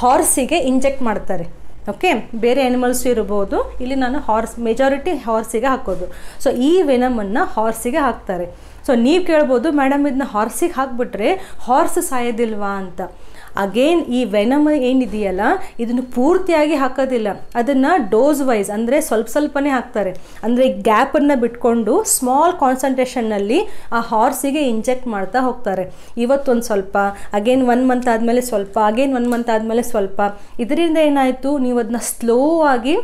ಹಾರ್ಸಿಗೆ ಇಂಜೆಕ್ಟ್ ಮಾಡ್ತಾರೆ. ಓಕೆ, ಬೇರೆ ಆ್ಯನಿಮಲ್ಸ್ ಇರ್ಬೋದು, ಇಲ್ಲಿ ನಾನು ಮೆಜಾರಿಟಿ ಹಾರ್ಸಿಗೆ ಹಾಕೋದು. ಸೊ ಈ ವೆನಮನ್ನು ಹಾರ್ಸಿಗೆ ಹಾಕ್ತಾರೆ. ಸೊ ನೀವು ಕೇಳ್ಬೋದು, ಮೇಡಮ್ ಇದನ್ನ ಹಾರ್ಸಿಗೆ ಹಾಕಿಬಿಟ್ರೆ ಹಾರ್ಸ್ ಸಾಯೋದಿಲ್ವಾ ಅಂತ. ಅಗೇನ್ ಈ ವೆನಮ್ ಏನಿದೆಯಲ್ಲ, ಇದನ್ನು ಪೂರ್ತಿಯಾಗಿ ಹಾಕೋದಿಲ್ಲ, ಅದನ್ನು ಡೋಸ್ ವೈಸ್, ಅಂದರೆ ಸ್ವಲ್ಪನೇ ಹಾಕ್ತಾರೆ. ಅಂದರೆ ಗ್ಯಾಪನ್ನು ಬಿಟ್ಕೊಂಡು ಸ್ಮಾಲ್ ಕಾನ್ಸಂಟ್ರೇಷನ್ನಲ್ಲಿ ಆ ಹಾರ್ಸಿಗೆ ಇಂಜೆಕ್ಟ್ ಮಾಡ್ತಾ ಹೋಗ್ತಾರೆ. ಇವತ್ತೊಂದು ಸ್ವಲ್ಪ, ಅಗೇನ್ 1 ಮಂತ್ ಆದಮೇಲೆ ಸ್ವಲ್ಪ, ಅಗೇನ್ 1 ಮಂತ್ ಆದಮೇಲೆ ಸ್ವಲ್ಪ. ಇದರಿಂದ ಏನಾಯಿತು, ನೀವು ಅದನ್ನ ಸ್ಲೋ ಆಗಿ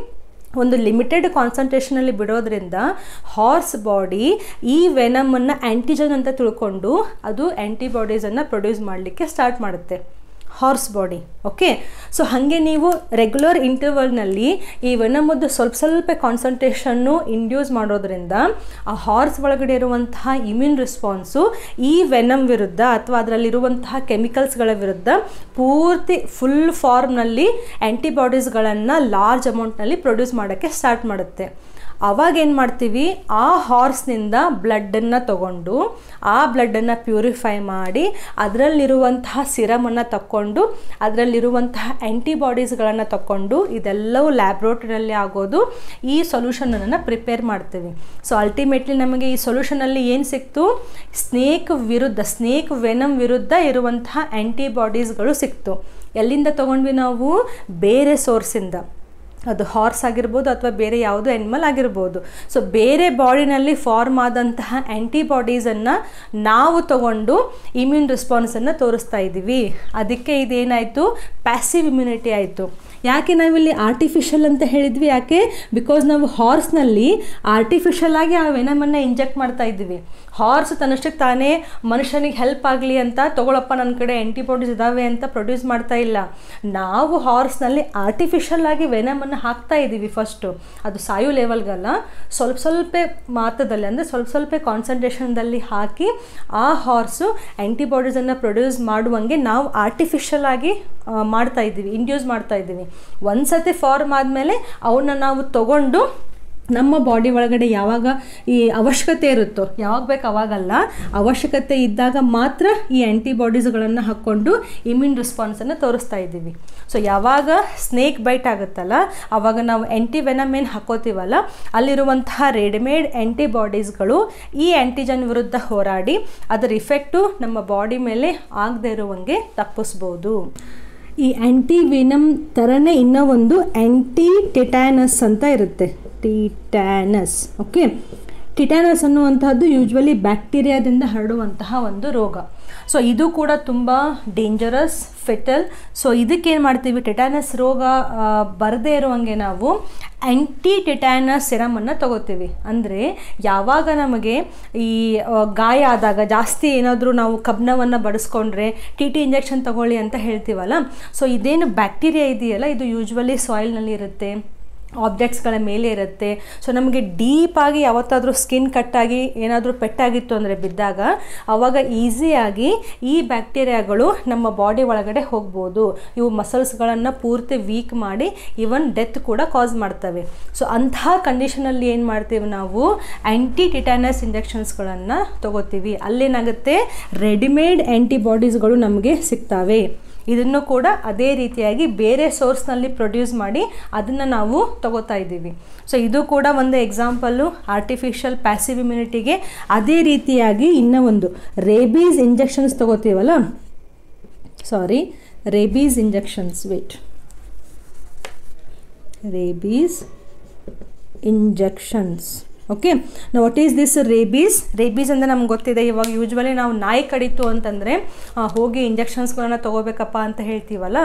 ಒಂದು ಲಿಮಿಟೆಡ್ ಕಾನ್ಸಂಟ್ರೇಷನಲ್ಲಿ ಬಿಡೋದ್ರಿಂದ ಹಾರ್ಸ್ ಬಾಡಿ ಈ ವೆನಮನ್ನು ಆ್ಯಂಟಿಜನ್ ಅಂತ ತಿಳ್ಕೊಂಡು ಅದು ಆ್ಯಂಟಿಬಾಡೀಸನ್ನು ಪ್ರೊಡ್ಯೂಸ್ ಮಾಡಲಿಕ್ಕೆ ಸ್ಟಾರ್ಟ್ ಮಾಡುತ್ತೆ, ಹಾರ್ಸ್ ಬಾಡಿ. ಓಕೆ, ಸೊ ಹಾಗೆ ನೀವು ರೆಗ್ಯುಲರ್ ಇಂಟರ್ವಲ್ನಲ್ಲಿ ಈ ವೆನಮದ್ದು ಸ್ವಲ್ಪ ಕಾನ್ಸಂಟ್ರೇಷನ್ನು ಇಂಡ್ಯೂಸ್ ಮಾಡೋದ್ರಿಂದ ಆ ಹಾರ್ಸ್ ಒಳಗಡೆ ಇರುವಂತಹ ಇಮ್ಯೂನ್ ರೆಸ್ಪಾನ್ಸು ಈ ವೆನಮ್ ವಿರುದ್ಧ ಅಥವಾ ಅದರಲ್ಲಿರುವಂತಹ ಕೆಮಿಕಲ್ಸ್ಗಳ ವಿರುದ್ಧ ಪೂರ್ತಿ ಫುಲ್ ಫಾರ್ಮ್ನಲ್ಲಿ ಆ್ಯಂಟಿಬಾಡೀಸ್ಗಳನ್ನು ಲಾರ್ಜ್ ಅಮೌಂಟ್ನಲ್ಲಿ ಪ್ರೊಡ್ಯೂಸ್ ಮಾಡೋಕ್ಕೆ ಸ್ಟಾರ್ಟ್ ಮಾಡುತ್ತೆ. ಆವಾಗ ಏನು ಮಾಡ್ತೀವಿ, ಆ ಹಾರ್ಸ್ನಿಂದ ಬ್ಲಡ್ಡನ್ನು ತಗೊಂಡು ಆ ಬ್ಲಡ್ಡನ್ನು ಪ್ಯೂರಿಫೈ ಮಾಡಿ ಅದರಲ್ಲಿರುವಂತಹ ಸಿರಮನ್ನು ತಕ್ಕೊಂಡು ಅದರಲ್ಲಿರುವಂತಹ ಆ್ಯಂಟಿಬಾಡೀಸ್ಗಳನ್ನು ತಕ್ಕೊಂಡು ಇದೆಲ್ಲವೂ ಲ್ಯಾಬ್ರೋಟ್ರಿನಲ್ಲಿ ಆಗೋದು ಈ ಸೊಲ್ಯೂಷನನ್ನು ಪ್ರಿಪೇರ್ ಮಾಡ್ತೀವಿ. ಸೊ ಅಲ್ಟಿಮೇಟ್ಲಿ ನಮಗೆ ಈ ಸೊಲ್ಯೂಷನಲ್ಲಿ ಏನು ಸಿಕ್ತು, ಸ್ನೇಕ್ ವೆನಮ್ ವಿರುದ್ಧ ಇರುವಂತಹ ಆ್ಯಂಟಿಬಾಡೀಸ್ಗಳು ಸಿಕ್ತು. ಎಲ್ಲಿಂದ ತೊಗೊಂಡ್ವಿ ನಾವು? ಬೇರೆ ಸೋರ್ಸಿಂದ. ಅದು ಹಾರ್ಸ್ ಆಗಿರ್ಬೋದು ಅಥವಾ ಬೇರೆ ಯಾವುದೋ ಆ್ಯನಿಮಲ್ ಆಗಿರ್ಬೋದು. ಸೊ ಬೇರೆ ಬಾಡಿನಲ್ಲಿ ಫಾರ್ಮ್ ಆದಂತಹ ಆ್ಯಂಟಿಬಾಡೀಸನ್ನು ನಾವು ತಗೊಂಡು ಇಮ್ಯೂನ್ ರೆಸ್ಪಾನ್ಸನ್ನು ತೋರಿಸ್ತಾ ಇದ್ದೀವಿ. ಅದಕ್ಕೆ ಇದೇನಾಯಿತು, ಪ್ಯಾಸಿವ್ ಇಮ್ಯುನಿಟಿ ಆಯಿತು. ಯಾಕೆ ನಾವಿಲ್ಲಿ ಆರ್ಟಿಫಿಷಿಯಲ್ ಅಂತ ಹೇಳಿದ್ವಿ? ಯಾಕೆ? ಬಿಕಾಸ್ ನಾವು ಹಾರ್ಸ್ನಲ್ಲಿ ಆರ್ಟಿಫಿಷಿಯಲ್ ಆಗಿ ಆ ವೆನಮನ್ನು ಇಂಜೆಕ್ಟ್ ಮಾಡ್ತಾ ಇದ್ದೀವಿ. ಹಾರ್ಸ್ ತನ್ನಷ್ಟಕ್ಕೆ ತಾನೇ ಮನುಷ್ಯನಿಗೆ ಹೆಲ್ಪ್ ಆಗಲಿ ಅಂತ ತಗೊಳಪ್ಪ ನನ್ನ ಕಡೆ ಆ್ಯಂಟಿಬಾಡೀಸ್ ಇದ್ದಾವೆ ಅಂತ ಪ್ರೊಡ್ಯೂಸ್ ಮಾಡ್ತಾ ಇಲ್ಲ. ನಾವು ಹಾರ್ಸ್ನಲ್ಲಿ ಆರ್ಟಿಫಿಷಿಯಲ್ ಆಗಿ ವೆನಮನ್ನು ಹಾಕ್ತಾ ಇದ್ದೀವಿ. ಫಸ್ಟು ಅದು ಸಾಯೋ ಲೆವೆಲ್ಗಲ್ಲ, ಸ್ವಲ್ಪ ಮಾತ್ರದಲ್ಲಿ, ಅಂದರೆ ಸ್ವಲ್ಪ ಕಾನ್ಸಂಟ್ರೇಷನ್ದಲ್ಲಿ ಹಾಕಿ ಆ ಹಾರ್ಸು ಆ್ಯಂಟಿಬಾಡೀಸನ್ನು ಪ್ರೊಡ್ಯೂಸ್ ಮಾಡುವಂಗೆ ನಾವು ಆರ್ಟಿಫಿಷಿಯಲ್ ಆಗಿ ಮಾಡ್ತಾ ಇದ್ದೀವಿ, ಇಂಡ್ಯೂಸ್ ಮಾಡ್ತಾ ಇದ್ದೀವಿ. ಒಂದು ಸತಿ ಫಾರ್ಮ್ ಆದಮೇಲೆ ಅವನ್ನ ನಾವು ತಗೊಂಡು ನಮ್ಮ ಬಾಡಿ ಒಳಗಡೆ ಯಾವಾಗ ಈ ಅವಶ್ಯಕತೆ ಇರುತ್ತೋ, ಯಾವಾಗ ಬೇಕು ಅವಾಗಲ್ಲ, ಅವಶ್ಯಕತೆ ಇದ್ದಾಗ ಮಾತ್ರ ಈ ಆ್ಯಂಟಿಬಾಡೀಸ್ಗಳನ್ನು ಹಾಕ್ಕೊಂಡು ಇಮ್ಯೂನ್ ರೆಸ್ಪಾನ್ಸನ್ನು ತೋರಿಸ್ತಾ ಇದ್ದೀವಿ. ಸೊ ಯಾವಾಗ ಸ್ನೇಕ್ ಬೈಟ್ ಆಗುತ್ತಲ್ಲ, ಆವಾಗ ನಾವು ಆ್ಯಂಟಿವೆನಮ್ ಏನು ಹಾಕೋತೀವಲ್ಲ, ಅಲ್ಲಿರುವಂತಹ ರೆಡಿಮೇಡ್ ಆ್ಯಂಟಿಬಾಡೀಸ್ಗಳು ಈ ಆ್ಯಂಟಿಜನ್ ವಿರುದ್ಧ ಹೋರಾಡಿ ಅದರ ಇಫೆಕ್ಟು ನಮ್ಮ ಬಾಡಿ ಮೇಲೆ ಆಗದೆ ಇರುವಂಗೆ ತಪ್ಪಿಸ್ಬೋದು. ಈ ಆ್ಯಂಟಿವೆನಮ್ ಥರನೇ ಇನ್ನೂ ಒಂದು ಆ್ಯಂಟಿ ಟೆಟಾನಸ್ ಅಂತ ಇರುತ್ತೆ. ಟಿಟ್ಯಾನಸ್. ಓಕೆ, ಟಿಟ್ಯಾನಸ್ ಅನ್ನುವಂತಹದ್ದು ಯೂಶ್ವಲಿ ಬ್ಯಾಕ್ಟೀರಿಯಾದಿಂದ ಹರಡುವಂತಹ ಒಂದು ರೋಗ. ಸೊ ಇದು ಕೂಡ ತುಂಬ ಡೇಂಜರಸ್, ಫೆಟಲ್. ಸೊ ಇದಕ್ಕೇನು ಮಾಡ್ತೀವಿ, ಟೆಟಾನಸ್ ರೋಗ ಬರದೇ ಇರುವಂಗೆ ನಾವು ಆ್ಯಂಟಿ ಟೆಟಾನಸ್ ಸಿರಮನ್ನು ತಗೋತೀವಿ. ಅಂದರೆ ಯಾವಾಗ ನಮಗೆ ಈ ಗಾಯ ಆದಾಗ, ಜಾಸ್ತಿ ಏನಾದರೂ ನಾವು ಕಬ್ಣವನ್ನು ಬಡಿಸ್ಕೊಂಡ್ರೆ ಟಿ ಇಂಜೆಕ್ಷನ್ ತಗೊಳ್ಳಿ ಅಂತ ಹೇಳ್ತೀವಲ್ಲ, ಸೊ ಇದೇನು ಬ್ಯಾಕ್ಟೀರಿಯಾ ಇದೆಯಲ್ಲ, ಇದು ಯೂಶ್ವಲಿ ಸಾಯಿಲ್ನಲ್ಲಿ ಇರುತ್ತೆ, ಆಬ್ಜೆಕ್ಟ್ಸ್ಗಳ ಮೇಲೆ ಇರುತ್ತೆ. ಸೊ ನಮಗೆ ಡೀಪಾಗಿ ಯಾವತ್ತಾದರೂ ಸ್ಕಿನ್ ಕಟ್ಟಾಗಿ ಏನಾದರೂ ಪೆಟ್ಟಾಗಿತ್ತು ಅಂದರೆ ಬಿದ್ದಾಗ, ಆವಾಗ ಈಸಿಯಾಗಿ ಈ ಬ್ಯಾಕ್ಟೀರಿಯಾಗಳು ನಮ್ಮ ಬಾಡಿ ಒಳಗಡೆ ಹೋಗ್ಬೋದು. ಇವು ಮಸಲ್ಸ್ಗಳನ್ನು ಪೂರ್ತಿ ವೀಕ್ ಮಾಡಿ ಈವನ್ ಡೆತ್ ಕೂಡ ಕಾಸ್ ಮಾಡ್ತವೆ. ಸೊ ಅಂತಹ ಕಂಡೀಷನಲ್ಲಿ ಏನು ಮಾಡ್ತೀವಿ ನಾವು, ಆ್ಯಂಟಿ ಟಿಟಾನಸ್ ಇಂಜೆಕ್ಷನ್ಸ್ಗಳನ್ನು ತಗೋತೀವಿ. ಅಲ್ಲೇನಾಗುತ್ತೆ, ರೆಡಿಮೇಡ್ ಆ್ಯಂಟಿಬಾಡೀಸ್ಗಳು ನಮಗೆ ಸಿಗ್ತವೆ. ಇದನ್ನು ಕೂಡ ಅದೇ ರೀತಿಯಾಗಿ ಬೇರೆ ಸೋರ್ಸ್ನಲ್ಲಿ ಪ್ರೊಡ್ಯೂಸ್ ಮಾಡಿ ಅದನ್ನು ನಾವು ತಗೋತಾ ಇದ್ದೀವಿ. ಸೊ ಇದು ಕೂಡ ಒಂದು ಎಕ್ಸಾಂಪಲ್ಲು ಆರ್ಟಿಫಿಷಿಯಲ್ ಪ್ಯಾಸಿವ್ ಇಮ್ಯುನಿಟಿಗೆ. ಅದೇ ರೀತಿಯಾಗಿ ಇನ್ನೂ ಒಂದು ರೇಬೀಸ್ ಇಂಜೆಕ್ಷನ್ಸ್ ತಗೋತೀವಲ್ಲ, rabies injections, rabies injections. Okay, what is this rabies? Rabies ಅಂದರೆ ನಮ್ಗೆ ಗೊತ್ತಿದೆ. ಇವಾಗ ಯೂಶ್ವಲಿ ನಾವು ನಾಯಿ ಕಡಿತು ಅಂತಂದರೆ ಹೋಗಿ ಇಂಜೆಕ್ಷನ್ಸ್ಗಳನ್ನು ತೊಗೋಬೇಕಪ್ಪ ಅಂತ ಹೇಳ್ತೀವಲ್ಲ.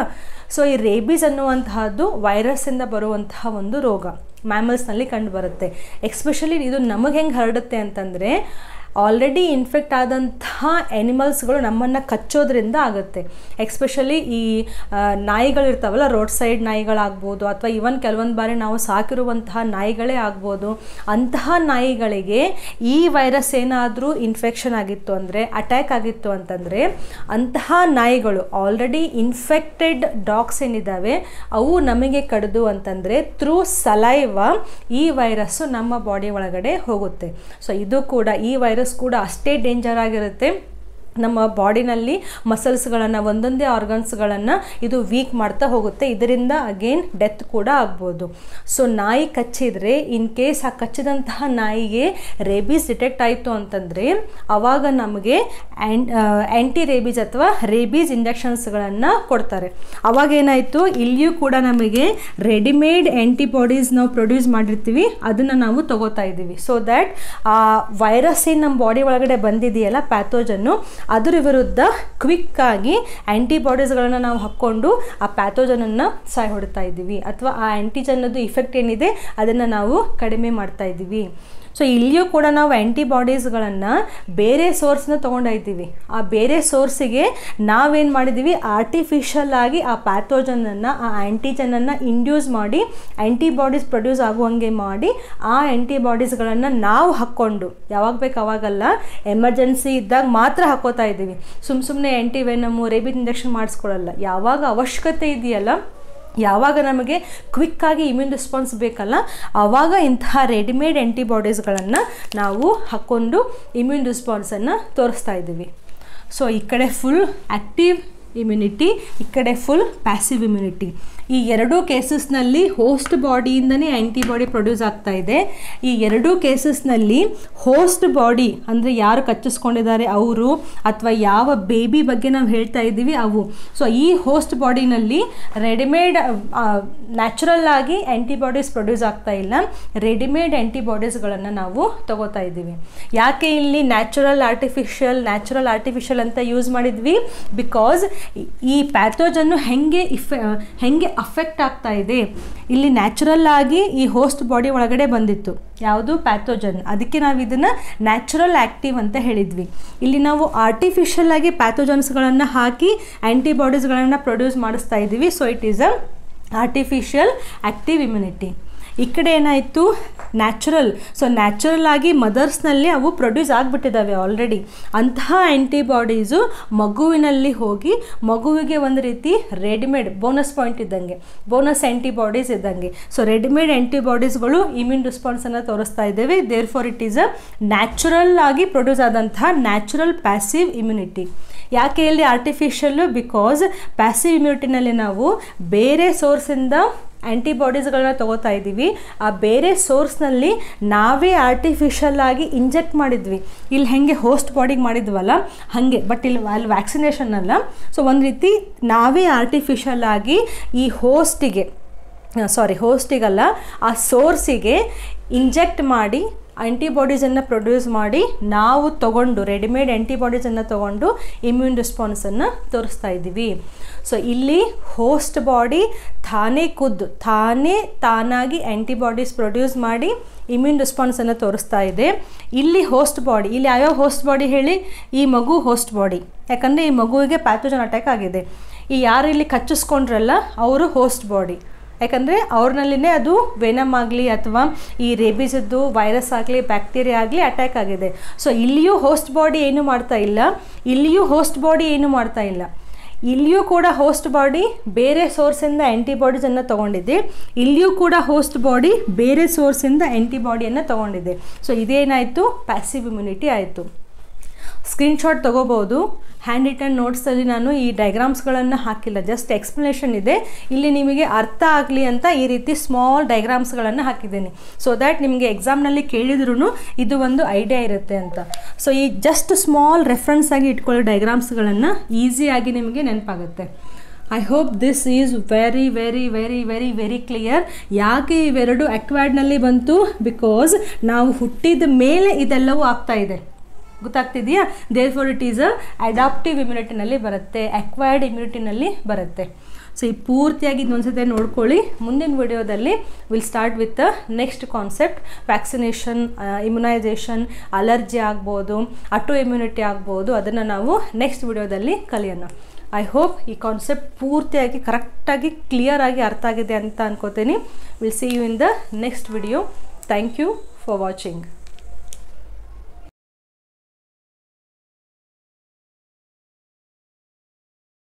ಸೊ ಈ ರೇಬೀಸ್ ಅನ್ನುವಂತಹದ್ದು ವೈರಸ್ಸಿಂದ ಬರುವಂತಹ ಒಂದು ರೋಗ, ಮ್ಯಾಮಲ್ಸ್ನಲ್ಲಿ ಕಂಡು ಬರುತ್ತೆ. ಎಸ್ಪೆಷಲಿ ಇದು ನಮಗೆ ಹೆಂಗೆ ಹರಡುತ್ತೆ ಅಂತಂದರೆ, ಆಲ್ರೆಡಿ ಇನ್ಫೆಕ್ಟ್ ಆದಂತಹ ಎನಿಮಲ್ಸ್ಗಳು ನಮ್ಮನ್ನು ಕಚ್ಚೋದ್ರಿಂದ ಆಗುತ್ತೆ. ಎಸ್ಪೆಷಲಿ ಈ ನಾಯಿಗಳಿರ್ತಾವಲ್ಲ, ರೋಡ್ ಸೈಡ್ ನಾಯಿಗಳಾಗ್ಬೋದು, ಅಥವಾ ಈವನ್ ಕೆಲವೊಂದು ಬಾರಿ ನಾವು ಸಾಕಿರುವಂತಹ ನಾಯಿಗಳೇ ಆಗ್ಬೋದು. ಅಂತಹ ನಾಯಿಗಳಿಗೆ ಈ ವೈರಸ್ ಏನಾದರೂ ಇನ್ಫೆಕ್ಷನ್ ಆಗಿತ್ತು ಅಂದರೆ, ಅಟ್ಯಾಕ್ ಆಗಿತ್ತು ಅಂತಂದರೆ, ಅಂತಹ ನಾಯಿಗಳು ಆಲ್ರೆಡಿ ಇನ್ಫೆಕ್ಟೆಡ್ ಡಾಗ್ಸ್ ಏನಿದ್ದಾವೆ ಅವು ನಮಗೆ ಕಡಿದು ಅಂತಂದರೆ ಥ್ರೂ ಸಲೈವ ಈ ವೈರಸ್ಸು ನಮ್ಮ ಬಾಡಿ ಒಳಗಡೆ ಹೋಗುತ್ತೆ. ಸೊ ಇದು ಕೂಡ, ಈ ವೈರಸ್ ಕೂಡ ಅಷ್ಟೇ ಡೇಂಜರ್ ಆಗಿರುತ್ತೆ. ನಮ್ಮ ಬಾಡಿನಲ್ಲಿ ಮಸಲ್ಸ್ಗಳನ್ನು, ಒಂದೊಂದೇ ಆರ್ಗನ್ಸ್ಗಳನ್ನು ಇದು ವೀಕ್ ಮಾಡ್ತಾ ಹೋಗುತ್ತೆ. ಇದರಿಂದ ಅಗೇನ್ ಡೆತ್ ಕೂಡ ಆಗ್ಬೋದು. ಸೊ ನಾಯಿ ಕಚ್ಚಿದರೆ, ಇನ್ ಕೇಸ್ ಆ ಕಚ್ಚಿದಂತಹ ನಾಯಿಗೆ ರೇಬೀಸ್ ಡಿಟೆಕ್ಟ್ ಆಯಿತು ಅಂತಂದರೆ, ಆವಾಗ ನಮಗೆ ಆ್ಯಂಟಿ ರೇಬೀಸ್ ಅಥವಾ ರೇಬೀಸ್ ಇಂಜೆಕ್ಷನ್ಸ್ಗಳನ್ನು ಕೊಡ್ತಾರೆ. ಅವಾಗೇನಾಯಿತು, ಇಲ್ಲಿಯೂ ಕೂಡ ನಮಗೆ ರೆಡಿಮೇಡ್ ಆ್ಯಂಟಿಬಾಡೀಸ್ ನಾವು ಪ್ರೊಡ್ಯೂಸ್ ಮಾಡಿರ್ತೀವಿ, ಅದನ್ನು ನಾವು ತಗೋತಾ ಇದ್ದೀವಿ. ಸೊ ದ್ಯಾಟ್ ಆ ವೈರಸ್ ಏನು ನಮ್ಮ ಬಾಡಿ ಒಳಗಡೆ ಬಂದಿದೆಯಲ್ಲ, ಪ್ಯಾಥೋಜನ್ನು, ಅದರ ವಿರುದ್ಧ ಕ್ವಿಕ್ಕಾಗಿ ಆ್ಯಂಟಿಬಾಡೀಸ್ಗಳನ್ನು ನಾವು ಹಾಕ್ಕೊಂಡು ಆ ಪ್ಯಾಥೋಜನನ್ನು ಸಾಯ್ ಹೊಡ್ತಾ ಇದ್ದೀವಿ, ಅಥವಾ ಆ ಆ್ಯಂಟಿಜನ್ನದು ಇಫೆಕ್ಟ್ ಏನಿದೆ ಅದನ್ನು ನಾವು ಕಡಿಮೆ ಮಾಡ್ತಾ ಇದ್ದೀವಿ. ಸೊ ಇಲ್ಲಿಯೂ ಕೂಡ ನಾವು ಆ್ಯಂಟಿಬಾಡೀಸ್ಗಳನ್ನು ಬೇರೆ ಸೋರ್ಸ್ನ ತೊಗೊಂಡೋಗ್ತೀವಿ. ಆ ಬೇರೆ ಸೋರ್ಸಿಗೆ ನಾವೇನು ಮಾಡಿದ್ದೀವಿ, ಆರ್ಟಿಫಿಷಿಯಲ್ ಆಗಿ ಆ ಪ್ಯಾಥೋಜನನ್ನು, ಆ ಆ್ಯಂಟಿಜನನ್ನು ಇಂಡ್ಯೂಸ್ ಮಾಡಿ ಆ್ಯಂಟಿಬಾಡೀಸ್ ಪ್ರೊಡ್ಯೂಸ್ ಆಗುವಂಗೆ ಮಾಡಿ ಆ ಆ್ಯಂಟಿಬಾಡೀಸ್ಗಳನ್ನು ನಾವು ಹಾಕ್ಕೊಂಡು, ಯಾವಾಗ ಬೇಕು ಅವಾಗಲ್ಲ, ಎಮರ್ಜೆನ್ಸಿ ಇದ್ದಾಗ ಮಾತ್ರ ಹಾಕೋತಾ ಇದ್ದೀವಿ. ಸುಮ್ಮನೆ ಆ್ಯಂಟಿವೆನಮು, ರೇಬೀಸ್ ಇಂಜೆಕ್ಷನ್ ಮಾಡಿಸ್ಕೊಳ್ಳಲ್ಲ. ಯಾವಾಗ ಅವಶ್ಯಕತೆ ಇದೆಯಲ್ಲ, ಯಾವಾಗ ನಮಗೆ ಕ್ವಿಕ್ಕಾಗಿ ಇಮ್ಯೂನ್ ರೆಸ್ಪಾನ್ಸ್ ಬೇಕಲ್ಲ, ಆವಾಗ ಇಂತಹ ರೆಡಿಮೇಡ್ ಆ್ಯಂಟಿಬಾಡೀಸ್ಗಳನ್ನು ನಾವು ಹಾಕ್ಕೊಂಡು ಇಮ್ಯೂನ್ ರೆಸ್ಪಾನ್ಸನ್ನು ತೋರಿಸ್ತಾ ಇದ್ದೀವಿ. ಸೊ ಈ ಕಡೆ ಫುಲ್ ಆ್ಯಕ್ಟಿವ್ ಇಮ್ಯುನಿಟಿ, ಈ ಕಡೆ ಫುಲ್ ಪ್ಯಾಸಿವ್ ಇಮ್ಯುನಿಟಿ. ಈ ಎರಡೂ ಕೇಸಸ್ನಲ್ಲಿ ಹೋಸ್ಟ್ ಬಾಡಿಯಿಂದನೇ ಆ್ಯಂಟಿಬಾಡಿ ಪ್ರೊಡ್ಯೂಸ್ ಆಗ್ತಾ ಇದೆ. ಈ ಎರಡೂ ಕೇಸಸ್ನಲ್ಲಿ ಹೋಸ್ಟ್ ಬಾಡಿ ಅಂದರೆ ಯಾರು ಕಚ್ಚಿಸ್ಕೊಂಡಿದ್ದಾರೆ ಅವರು, ಅಥವಾ ಯಾವ ಬೇಬಿ ಬಗ್ಗೆ ನಾವು ಹೇಳ್ತಾ ಇದ್ದೀವಿ ಅವು. ಸೊ ಈ ಹೋಸ್ಟ್ ಬಾಡಿನಲ್ಲಿ ರೆಡಿಮೇಡ್ ನ್ಯಾಚುರಲ್ ಆಗಿ ಆ್ಯಂಟಿಬಾಡೀಸ್ ಪ್ರೊಡ್ಯೂಸ್ ಆಗ್ತಾ ಇಲ್ಲ, ರೆಡಿಮೇಡ್ ಆ್ಯಂಟಿಬಾಡೀಸ್ಗಳನ್ನು ನಾವು ತಗೋತಾ ಇದ್ದೀವಿ. ಯಾಕೆ ಇಲ್ಲಿ ನ್ಯಾಚುರಲ್ ಆರ್ಟಿಫಿಷಿಯಲ್ ಅಂತ ಯೂಸ್ ಮಾಡಿದ್ವಿ? ಬಿಕಾಸ್ ಈ ಪ್ಯಾಥೋಜನ್ನು ಹೆಂಗೆ ಅಫೆಕ್ಟ್ ಆಗ್ತಾ ಇದೆ. ಇಲ್ಲಿ ನ್ಯಾಚುರಲ್ ಆಗಿ ಈ ಹೋಸ್ಟ್ ಬಾಡಿ ಒಳಗಡೆ ಬಂದಿತ್ತು ಯಾವುದು ಪ್ಯಾಥೋಜನ್, ಅದಕ್ಕೆ ನಾವು ಇದನ್ನು ನ್ಯಾಚುರಲ್ ಆ್ಯಕ್ಟಿವ್ ಅಂತ ಹೇಳಿದ್ವಿ. ಇಲ್ಲಿ ನಾವು ಆರ್ಟಿಫಿಷಿಯಲ್ ಆಗಿ ಪ್ಯಾಥೋಜನ್ಸ್ಗಳನ್ನು ಹಾಕಿ ಆ್ಯಂಟಿಬಾಡೀಸ್ಗಳನ್ನು ಪ್ರೊಡ್ಯೂಸ್ ಮಾಡಿಸ್ತಾ ಇದ್ದೀವಿ. So it is a artificial active immunity. ಈ ಕಡೆ ಏನಾಯಿತು ನ್ಯಾಚುರಲ್. ಸೊ ನ್ಯಾಚುರಲ್ ಆಗಿ ಮದರ್ಸ್ನಲ್ಲಿ ಅವು ಪ್ರೊಡ್ಯೂಸ್ ಆಗಿಬಿಟ್ಟಿದ್ದಾವೆ ಆಲ್ರೆಡಿ. ಅಂತಹ ಆ್ಯಂಟಿಬಾಡೀಸು ಮಗುವಿನಲ್ಲಿ ಹೋಗಿ ಮಗುವಿಗೆ ಒಂದು ರೀತಿ ರೆಡಿಮೇಡ್ ಬೋನಸ್ ಪಾಯಿಂಟ್ ಇದ್ದಂಗೆ, ಬೋನಸ್ ಆ್ಯಂಟಿಬಾಡೀಸ್ ಇದ್ದಂಗೆ. ಸೊ ರೆಡಿಮೇಡ್ ಆ್ಯಂಟಿಬಾಡೀಸ್ಗಳು ಇಮ್ಯೂನ್ ರೆಸ್ಪಾನ್ಸನ್ನು ತೋರಿಸ್ತಾ ಇದ್ದೇವೆ. Therefore it is a natural ಆಗಿ ಪ್ರೊಡ್ಯೂಸ್ ಆದಂತಹ ನ್ಯಾಚುರಲ್ ಪ್ಯಾಸಿವ್ ಇಮ್ಯುನಿಟಿ. ಯಾಕೆ ಇಲ್ಲಿ ಆರ್ಟಿಫಿಷಿಯಲ್ಲು? ಬಿಕಾಸ್ ಪ್ಯಾಸಿವ್ ಇಮ್ಯುನಿಟಿನಲ್ಲಿ ನಾವು ಬೇರೆ ಸೋರ್ಸಿಂದ ಆ್ಯಂಟಿಬಾಡೀಸ್ಗಳನ್ನ ತೊಗೋತಾ ಇದ್ದೀವಿ. ಆ ಬೇರೆ ಸೋರ್ಸ್ನಲ್ಲಿ ನಾವೇ ಆರ್ಟಿಫಿಷಿಯಲ್ ಆಗಿ ಇಂಜೆಕ್ಟ್ ಮಾಡಿದ್ವಿ. ಇಲ್ಲಿ ಹೆಂಗೆ ಹೋಸ್ಟ್ ಬಾಡಿಗೆ ಮಾಡಿದ್ವಲ್ಲ ಹಾಗೆ, ಬಟ್ ಇಲ್ಲಿ ವ್ಯಾಕ್ಸಿನೇಷನ್ ಅಲ್ಲ. ಸೊ ಒಂದು ರೀತಿ ನಾವೇ ಆರ್ಟಿಫಿಷಿಯಲ್ ಆಗಿ ಈ ಹೋಸ್ಟಿಗಲ್ಲ ಆ ಸೋರ್ಸಿಗೆ ಇಂಜೆಕ್ಟ್ ಮಾಡಿ ಆ್ಯಂಟಿಬಾಡೀಸನ್ನು ಪ್ರೊಡ್ಯೂಸ್ ಮಾಡಿ ನಾವು ತೊಗೊಂಡು ರೆಡಿಮೇಡ್ ಆ್ಯಂಟಿಬಾಡೀಸನ್ನು ತೊಗೊಂಡು ಇಮ್ಯೂನ್ ರೆಸ್ಪಾನ್ಸನ್ನು ತೋರಿಸ್ತಾ ಇದ್ದೀವಿ. ಸೊ ಇಲ್ಲಿ ಹೋಸ್ಟ್ ಬಾಡಿ ತಾನಾಗಿ ಆ್ಯಂಟಿಬಾಡೀಸ್ ಪ್ರೊಡ್ಯೂಸ್ ಮಾಡಿ ಇಮ್ಯೂನ್ ರೆಸ್ಪಾನ್ಸನ್ನು ತೋರಿಸ್ತಾ ಇದೆ. ಇಲ್ಲಿ ಹೋಸ್ಟ್ ಬಾಡಿ, ಇಲ್ಲಿ ಯಾವ್ಯಾವ ಹೋಸ್ಟ್ ಬಾಡಿ ಹೇಳಿ? ಈ ಮಗು ಹೋಸ್ಟ್ ಬಾಡಿ, ಯಾಕಂದರೆ ಈ ಮಗುವಿಗೆ ಪ್ಯಾಥೋಜನ್ ಅಟ್ಯಾಕ್ ಆಗಿದೆ. ಈ ಯಾರು ಇಲ್ಲಿ ಕಚ್ಚಿಸ್ಕೊಂಡ್ರಲ್ಲ ಅವರು ಹೋಸ್ಟ್ ಬಾಡಿ, ಯಾಕಂದರೆ ಅವ್ರನಲ್ಲಿನೇ ಅದು ವೆನಮ್ ಆಗಲಿ ಅಥವಾ ಈ ರೇಬಿಸದ್ದು ವೈರಸ್ ಆಗಲಿ ಬ್ಯಾಕ್ಟೀರಿಯಾ ಆಗಲಿ ಅಟ್ಯಾಕ್ ಆಗಿದೆ. ಸೊ ಇಲ್ಲಿಯೂ ಹೋಸ್ಟ್ ಬಾಡಿ ಏನು ಮಾಡ್ತಾ ಇಲ್ಲ, ಇಲ್ಲಿಯೂ ಹೋಸ್ಟ್ ಬಾಡಿ ಏನು ಮಾಡ್ತಾ ಇಲ್ಲ. ಇಲ್ಲಿಯೂ ಕೂಡ ಹೋಸ್ಟ್ ಬಾಡಿ ಬೇರೆ ಸೋರ್ಸಿಂದ ಆ್ಯಂಟಿಬಾಡೀಸನ್ನು ತೊಗೊಂಡಿದೆ, ಇಲ್ಲಿಯೂ ಕೂಡ ಹೋಸ್ಟ್ ಬಾಡಿ ಬೇರೆ ಸೋರ್ಸಿಂದ ಆ್ಯಂಟಿಬಾಡಿಯನ್ನು ತೊಗೊಂಡಿದೆ. ಸೊ ಇದೇನಾಯಿತು? ಪ್ಯಾಸಿವ್ ಇಮ್ಯುನಿಟಿ ಆಯಿತು. ಸ್ಕ್ರೀನ್ಶಾಟ್ ತೊಗೋಬೋದು. ಹ್ಯಾಂಡ್ ರಿಟನ್ ನೋಟ್ಸಲ್ಲಿ ನಾನು ಈ ಡೈಗ್ರಾಮ್ಸ್ಗಳನ್ನು ಹಾಕಿಲ್ಲ, ಜಸ್ಟ್ ಎಕ್ಸ್ಪ್ಲನೇಷನ್ ಇದೆ. ಇಲ್ಲಿ ನಿಮಗೆ ಅರ್ಥ ಆಗಲಿ ಅಂತ ಈ ರೀತಿ ಸ್ಮಾಲ್ ಡೈಗ್ರಾಮ್ಸ್ಗಳನ್ನು ಹಾಕಿದ್ದೀನಿ. ಸೊ ದ್ಯಾಟ್ ನಿಮಗೆ ಎಕ್ಸಾಮ್ನಲ್ಲಿ ಕೇಳಿದ್ರೂ ಇದು ಒಂದು ಐಡಿಯಾ ಇರುತ್ತೆ ಅಂತ. ಸೊ ಈ ಜಸ್ಟ್ ಸ್ಮಾಲ್ ರೆಫರೆನ್ಸ್ ಆಗಿ ಇಟ್ಕೊಳ್ಳೋ ಡೈಗ್ರಾಮ್ಸ್ಗಳನ್ನು ಈಸಿಯಾಗಿ ನಿಮಗೆ ನೆನಪಾಗುತ್ತೆ. I hope this is very very very very very clear. ಯಾಕೆ ಇವೆರಡು ಅಕ್ವೈರ್ಡ್ನಲ್ಲಿ ಬಂತು? ಬಿಕಾಸ್ ನಾವು ಹುಟ್ಟಿದ ಮೇಲೆ ಇದೆಲ್ಲವೂ ಆಗ್ತಾ ಇದೆ, ಗೊತ್ತಾಗ್ತಿದೆಯಾ? Therefore it is a adaptive ಇಮ್ಯುನಿಟಿನಲ್ಲಿ ಬರುತ್ತೆ, ಅಕ್ವೈರ್ಡ್ ಇಮ್ಯುನಿಟಿನಲ್ಲಿ ಬರುತ್ತೆ. ಸೊ ಈ ಪೂರ್ತಿಯಾಗಿ ಇನ್ನೊಂದ್ಸತಿ ನೋಡ್ಕೊಳ್ಳಿ. ಮುಂದಿನ ವಿಡಿಯೋದಲ್ಲಿ will start with next concept. Vaccination, immunisation, allergy ಆಗ್ಬೋದು, ಆಟೋ ಇಮ್ಯುನಿಟಿ ಆಗ್ಬೋದು, ಅದನ್ನು ನಾವು ನೆಕ್ಸ್ಟ್ ವಿಡಿಯೋದಲ್ಲಿ ಕಲಿಯೋಣ. ಐ ಹೋಪ್ ಈ ಕಾನ್ಸೆಪ್ಟ್ ಪೂರ್ತಿಯಾಗಿ ಕರೆಕ್ಟಾಗಿ ಕ್ಲಿಯರಾಗಿ ಅರ್ಥ ಆಗಿದೆ ಅಂತ ಅನ್ಕೋತೀನಿ. Will see you in the next video. Thank you for watching.